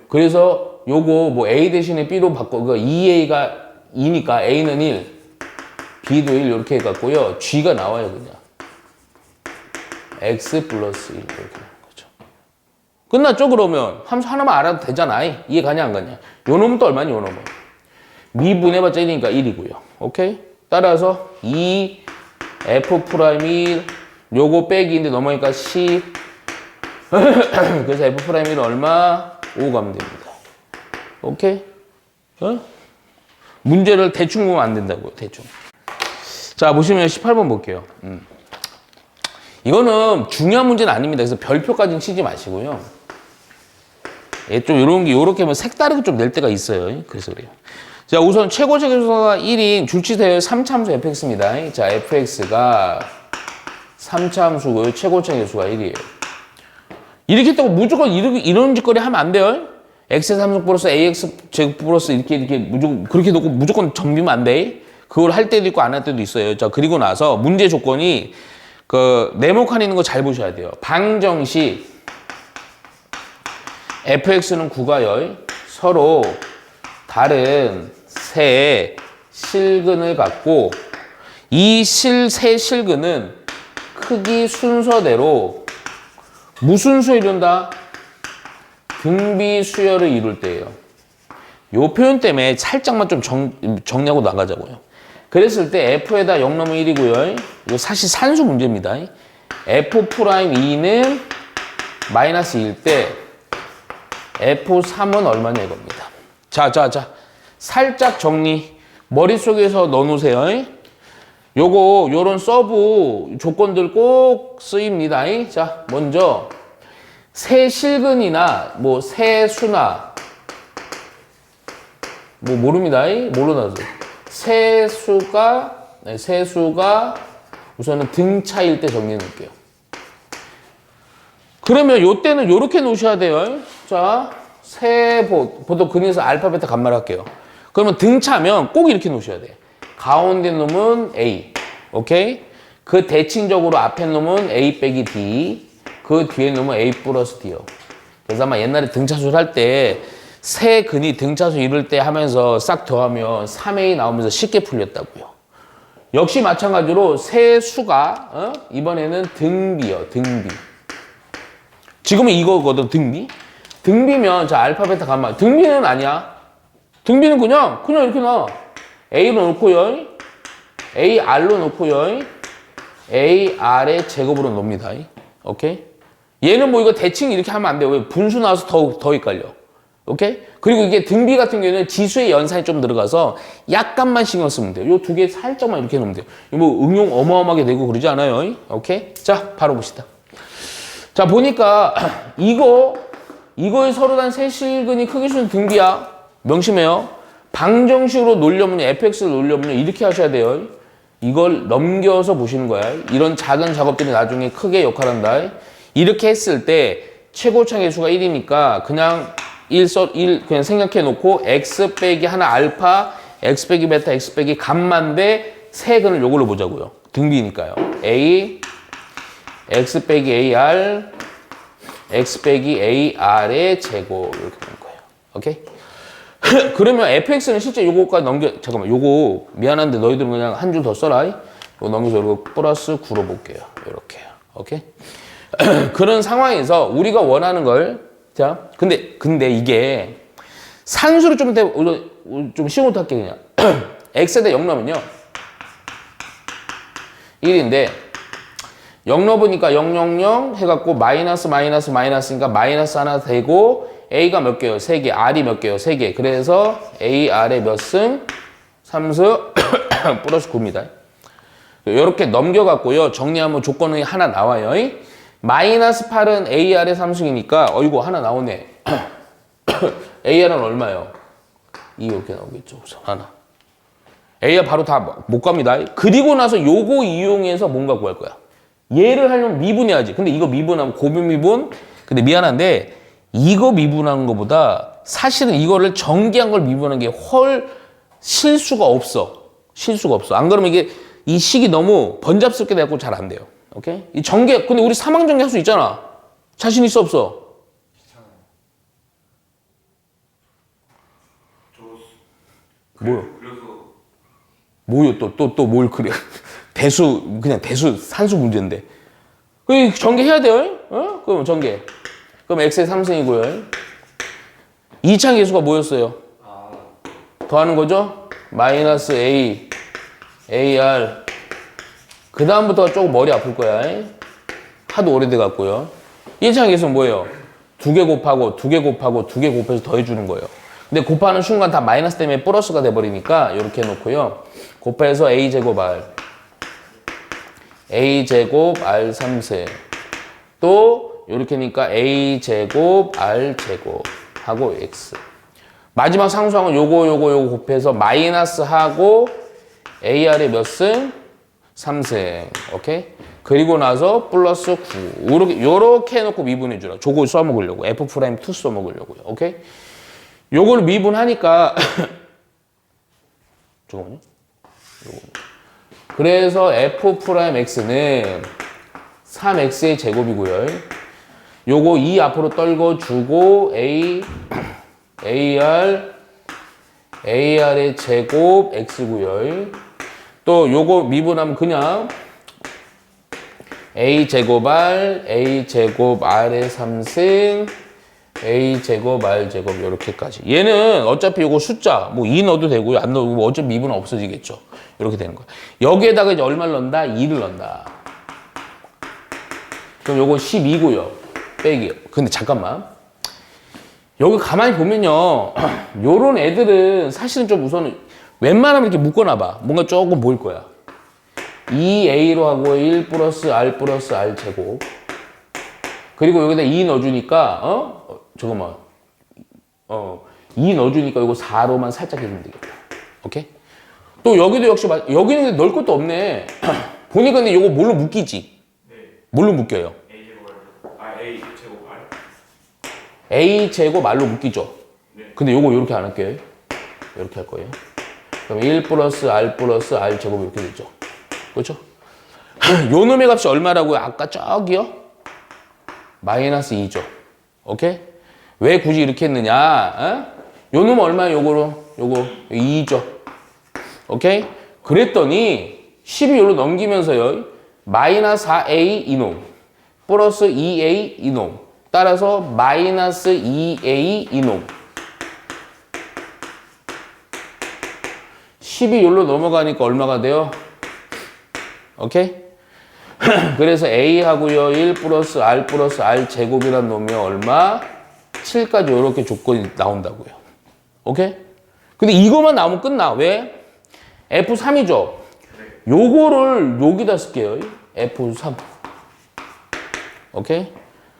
그래서 요거 뭐 A 대신에 B로 바꿔. 그 2A가 2니까 A는 1, B도 1 이렇게 해갖고요. G가 나와요, 그냥. X 플러스 1 이렇게 나오는 거죠. 끝났죠, 그러면? 함수 하나만 알아도 되잖아. 이해 가냐, 안 가냐? 요 놈은 또 얼마니, 요 놈은? 미분해봤자 1이니까 1이고요. 오케이? 따라서 2, F 프라임 1, 요거 빼기인데 넘어가니까 10. 그래서 F 프라임 1은 얼마? 5 가면 됩니다. 오케이? 문제를 대충 보면 안 된다고요, 대충. 자, 보시면 18번 볼게요. 이거는 중요한 문제는 아닙니다. 그래서 별표까지는 치지 마시고요. 예, 좀 요렇게 하면 색다르게 좀 낼 때가 있어요. 그래서 그래요. 자, 우선 최고 최소가 1인 줄치세의 3차함수 fx입니다. 자, fx가 3차함수고요. 최고 최소가 1이에요. 이렇게 했다고 무조건 이런 짓거리 하면 안 돼요. x의 3승 플러스 ax 제곱 플러스 이렇게 무조건 그렇게 놓고 무조건 정비면 안 돼. 그걸 할 때도 있고 안 할 때도 있어요. 자, 그리고 나서 문제 조건이 네모칸 있는 거 잘 보셔야 돼요. 방정식 fx는 9가요. 서로 다른 세 실근을 갖고 이 세 실근은 크기 순서대로 무슨 수를 이룬다? 등비 수열을 이룰 때예요. 요 표현 때문에 살짝만 좀 정리하고 나가자고요. 그랬을 때 f에다 0 넣으면 1이고요. 이거 사실 산수 문제입니다. f'2는 마이너스 1일 때 f3은 얼마냐 이겁니다. 자. 살짝 정리. 머릿속에서 넣어놓으세요. 요런 서브 조건들 꼭 쓰입니다. 자, 먼저 세실근이나 뭐 세수나 뭐 모릅니다. 모르나 세수가 우선은 등차일 때 정리해 놓을게요. 그러면 요때는 요렇게 놓으셔야 돼요. 자, 보통 근에서 알파, 베타, 감마를 할게요. 그러면 등차면 꼭 이렇게 놓으셔야 돼. 가운데 놈은 A. 오케이? 그 대칭적으로 앞에 놈은 A 빼기 D. 그 뒤에 놈은 A 플러스 D요. 그래서 아마 옛날에 등차수를 할 때 세 근이 등차수 이룰 때 하면서 싹 더하면 3A 나오면서 쉽게 풀렸다고요. 역시 마찬가지로 세 수가 이번에는 등비요. 등비. 지금은 이거거든. 등비. 등비면 자 알파, 베타, 감마. 등비는 아니야. 등비는 그냥 이렇게 놔. A로 놓고요. AR로 놓고요. AR의 제곱으로 놓습니다. 오케이? 얘는 뭐 이거 대칭 이렇게 하면 안 돼요. 왜? 분수 나와서 더 헷갈려. 오케이? 그리고 이게 등비 같은 경우에는 지수의 연산이 좀 들어가서 약간만 신경 쓰면 돼요. 요 두 개 살짝만 이렇게 놓으면 돼요. 뭐 응용 어마어마하게 되고 그러지 않아요. 오케이? 자, 바로 봅시다. 자, 보니까 이거의 서로 단 세실근이 크기수는 등비야. 명심해요. 방정식으로 놓으려면 fx를 놓으려면 이렇게 하셔야 돼요. 이걸 넘겨서 보시는 거야. 이런 작은 작업들이 나중에 크게 역할한다. 이렇게 했을 때 최고차의 수가 1이니까 그냥 1 그냥 생각해 놓고 x 빼기 하나 알파, x 빼기 베타, x 빼기 감마인데 세 근을 요걸로 보자고요. 등비니까요. a, x 빼기 ar, x 빼기 ar의 제곱 이렇게 되는 거예요. 오케이? 그러면 fx는 실제 요거까지 잠깐만, 요거 미안한데 너희들은 그냥 한 줄 더 써라. 요거 넘겨서 요거 플러스 9로 볼게요. 요렇게요. 오케이? 그런 상황에서 우리가 원하는 걸 자, 근데 이게 산수로 좀 쉬운 것도 할게 그냥. x에다 0 넣으면요 1인데 0 넣어보니까 0, 0, 0 해갖고 마이너스니까 마이너스 하나 되고 a가 몇 개요? 3개. r이 몇 개요? 3개. 그래서 ar의 몇 승? 3승 플러스 9입니다. 이렇게 넘겨갖고요. 정리하면 조건이 하나 나와요. 마이너스 8은 ar의 3승이니까 어이구 하나 나오네. ar은 얼마요? 2 이렇게 나오겠죠. 우선 하나. ar 바로 다 못 갑니다. 그리고 나서 요거 이용해서 뭔가 구할 거야. 얘를 하려면 미분해야지. 근데 이거 미분하면 고분 미분. 근데 미안한데 이거 미분하는 것보다 사실은 이거를 전개한 걸 미분하는 게 실수가 없어. 안 그러면 이게 이 식이 너무 번잡스럽게 돼갖고 잘 안 돼요. 오케이? 이 전개, 근데 우리 사망 전개 할 수 있잖아. 자신 있어, 없어? 뭐요? 뭐요? 또 뭘 그래? 그냥 산수 문제인데. 그 전개해야 돼요? 그럼 전개. 그럼 x의 3승이고요. 2차 계수가 뭐였어요? 더하는 거죠? 마이너스 a, ar. 그 다음부터가 조금 머리 아플 거야. 하도 오래돼 갖고요. 1차 계수는 뭐예요? 2개 곱하고 2개 곱하고 2개 곱해서 더해주는 거예요. 근데 곱하는 순간 다 마이너스 때문에 플러스가 돼버리니까 이렇게 해놓고요. 곱해서 a제곱 r, a제곱 r 3승. 또 이렇게 하니까 a제곱 r제곱 하고 x. 마지막 상수항은 요거 곱해서 마이너스 하고 ar의 몇 승? 3승. 오케이? 그리고 나서 플러스 9. 요렇게 해놓고 미분해 주라. 저거 써먹으려고. F'2 써먹으려고요. 오케이? 요걸 미분하니까 잠깐만요. 그래서 F'X는 3X의 제곱이고요. 요거 2 앞으로 떨궈주고 AR의 제곱 X고요. 또 요거 미분하면 그냥 A제곱 R, A제곱 R의 3승, A제곱 R제곱 요렇게까지. 얘는 어차피 요거 숫자 뭐 2 넣어도 되고요. 안 넣어도 뭐 어차피 미분은 없어지겠죠. 이렇게 되는 거야. 여기에다가 이제 얼마를 넣는다? 2를 넣는다. 그럼 요거 12고요. 빼기. 근데 잠깐만. 여기 가만히 보면요. 요런 애들은 사실은 좀 우선은 웬만하면 이렇게 묶어놔봐. 뭔가 조금 보일 거야. 2A로 하고 1 플러스 R 제곱. 그리고 여기다 2 넣어주니까, 잠깐만. 2 넣어주니까 이거 4로만 살짝 해주면 되겠다. 오케이? 또 여기도 역시, 여기는 근데 넣을 것도 없네. 보니까 근데 이거 뭘로 묶이지? 네. 뭘로 묶여요? A 제곱 R. A 제곱 R. A 제곱 말로 묶이죠? 네. 근데 요거 이렇게 안 할게요. 이렇게 할 거예요. 그럼 1 플러스 R 제곱 이렇게 되죠. 그렇죠? 요 놈의 값이 얼마라고요? 아까 저기요? 마이너스 2죠. 오케이? 왜 굳이 이렇게 했느냐? 요 놈은 얼마예요? 요거 2죠. 오케이? 그랬더니 12요로 넘기면서요. 마이너스 4A 이놈 플러스 2A 이놈 따라서 마이너스 2A 이놈 12요로 넘어가니까 얼마가 돼요? 오케이? 그래서 A하고요 1 플러스 R 제곱이란 놈이 얼마? 7까지 이렇게 조건이 나온다고요. 오케이? 근데 이거만 나오면 끝나. 왜? F3이죠? 요거를 여기다 쓸게요. F3. 오케이?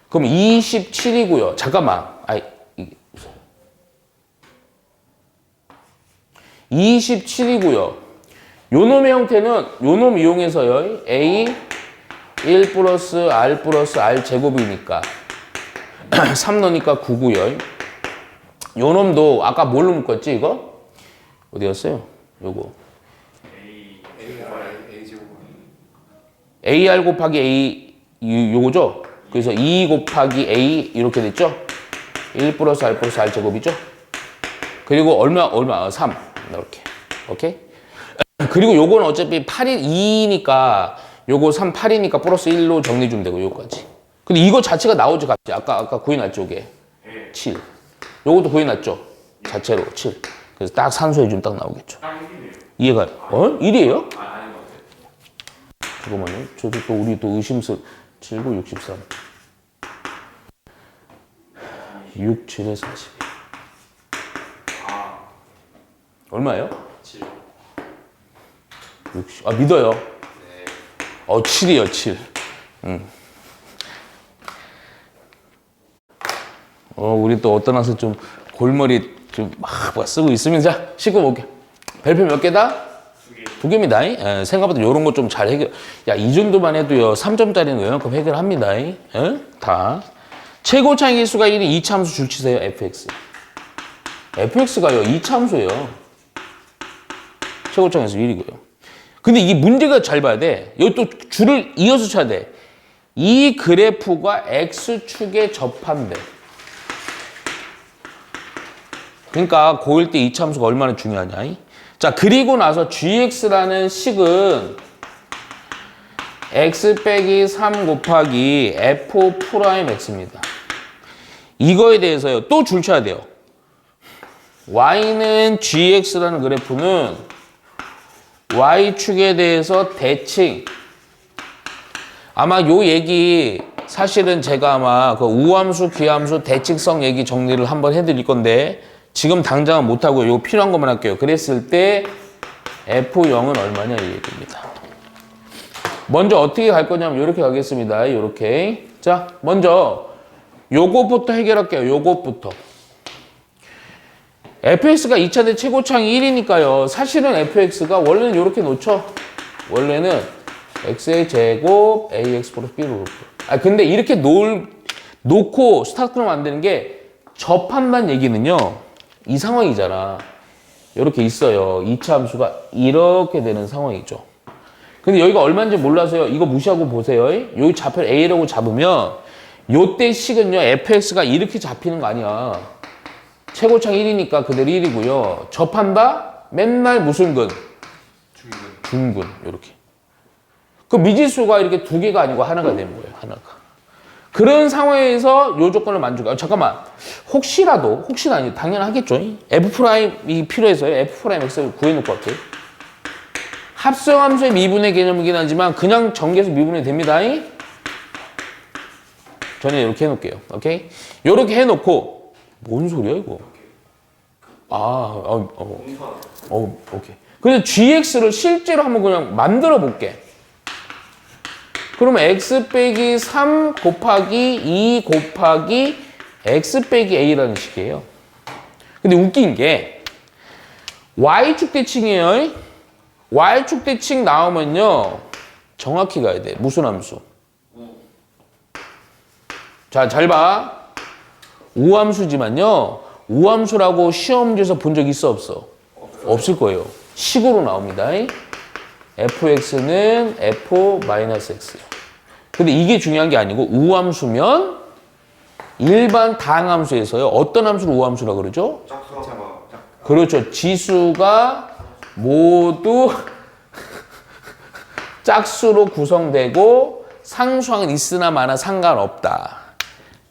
그럼 27이고요. 잠깐만. 27이고요. 요 놈의 형태는 요 놈 이용해서요. A 1 플러스 R 제곱이니까 3 넣으니까 9고요. 요 놈도 아까 뭘로 묶었지 이거? 어디 갔어요? 요거 A 제곱 AR 곱하기 A 요거죠? 그래서 2 곱하기 A 이렇게 됐죠? 1 플러스 R 제곱이죠? 그리고 얼마? 3 이렇게. 오케이? 그리고 요거는 어차피 8이 2니까 요거 3, 8이니까 플러스 1로 정리 좀 되고 요거까지. 근데 이거 자체가 나오죠, 값이. 아까 구해놨죠, 이게. 7. 요것도 구해놨죠? 자체로 7. 그래서 딱 산수해주면 딱 나오겠죠. 딱 1이네요. 이해가, 1이에요? 아닌 것 같아요. 잠깐만요. 저도 또 우리 또 의심스 7, 9, 63. 6, 7에 40. 아, 얼마예요? 7. 60. 믿어요. 네. 7이요, 7. 우리 또 어떤 와서 좀 골머리 좀 막 쓰고 있으면 자, 씻고 볼게. 별표 몇 개다? 2개. 2개입니다. 생각보다 이런 거 좀 잘 해결. 야, 이 정도만 해도요, 3점짜리는 웬만큼 해결합니다. 다. 최고 차이 수가 1인 2차함수 줄치세요, fx. fx가요, 2차함수예요. 최고 차이 수 1이고요. 근데 이 문제가 잘 봐야 돼. 여기 또 줄을 이어서 쳐야 돼. 이 그래프가 x축에 접한대. 그러니까 고1 때 이차함수가 얼마나 중요하냐. 자, 그리고 나서 gx라는 식은 x 빼기 3 곱하기 f'(x입니다. 이거에 대해서요. 또 줄 쳐야 돼요. y는 gx라는 그래프는 y축에 대해서 대칭. 아마 요 얘기 사실은 제가 아마 그 우함수, 귀함수, 대칭성 얘기 정리를 한번 해드릴 건데 지금 당장은 못하고요. 요 필요한 것만 할게요. 그랬을 때 F0은 얼마냐 이 얘기입니다. 먼저 어떻게 갈 거냐면 이렇게 가겠습니다. 이렇게. 자, 먼저 요것부터 해결할게요. 요것부터. fx가 2차대 최고차항이 1이니까요. 사실은 fx가 원래는 이렇게 놓죠. 원래는 x의 제곱 ax 플러스 b로 놓고. 근데 이렇게 놓고 스타트로 만드는 게 접한다는 얘기는요. 이 상황이잖아. 이렇게 있어요. 2차 함수가 이렇게 되는 상황이죠. 근데 여기가 얼마인지 몰라서요. 이거 무시하고 보세요. 여기 좌표를 a라고 잡으면 요때 식은요. fx가 이렇게 잡히는 거 아니야. 최고창 1이니까 그대로 1이고요. 접한다? 맨날 무슨 근? 중근. 이렇게. 그 미지수가 이렇게 두 개가 아니고 하나가 되는 거예요. 하나가. 그런 상황에서 요 조건을 만족해요. 잠깐만. 혹시나 아니 당연하겠죠. F'이 필요해서요. F'X를 구해놓고 할게요. 합성함수의 미분의 개념이긴 하지만 그냥 전개해서 미분이 됩니다. 저는 이렇게 해놓을게요. 오케이? 이렇게 해놓고 뭔 소리야 이거? 오케이. 그래서 GX를 실제로 한번 그냥 만들어 볼게. 그러면 x 빼기 3 곱하기 2 곱하기 x 빼기 a라는 식이에요. 근데 웃긴 게 y축 대칭이에요. y축 대칭 나오면요. 정확히 가야 돼. 무슨 함수? 자, 잘 봐. 우함수지만요. 우함수라고 시험지에서 본 적 있어 없어? 없을 거예요. 식으로 나옵니다. fx는 f-x. 근데 이게 중요한 게 아니고 우함수면 일반 다항함수에서요. 어떤 함수를 우함수라고 그러죠? 그렇죠. 지수가 모두 짝수로 구성되고 상수항은 있으나 마나 상관없다.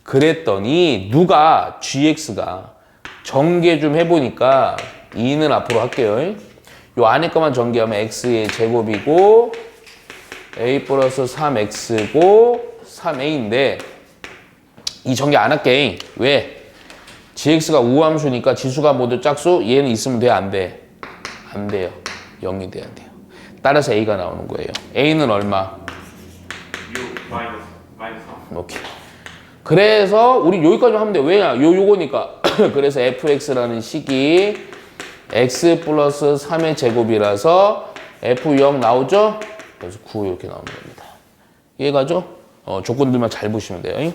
그랬더니 누가 gx가 전개 좀 해보니까 2는 앞으로 할게요. 요 안에 것만 전개하면 x의 제곱이고 a 플러스 3x고 3a인데 이 전개 안 할게. 왜? gx가 우함수니까 지수가 모두 짝수 얘는 있으면 돼? 안 돼? 안 돼요. 0이 돼야 돼요. 따라서 a가 나오는 거예요. a는 얼마? 6 마이너스 3. 오케이. 그래서 우리 여기까지 하면 돼. 왜냐? 요거니까. 그래서 fx라는 식이 x 플러스 3의 제곱이라서 f0 나오죠? 그래서 9 이렇게 나오는 겁니다. 이해가죠? 조건들만 잘 보시면 돼요.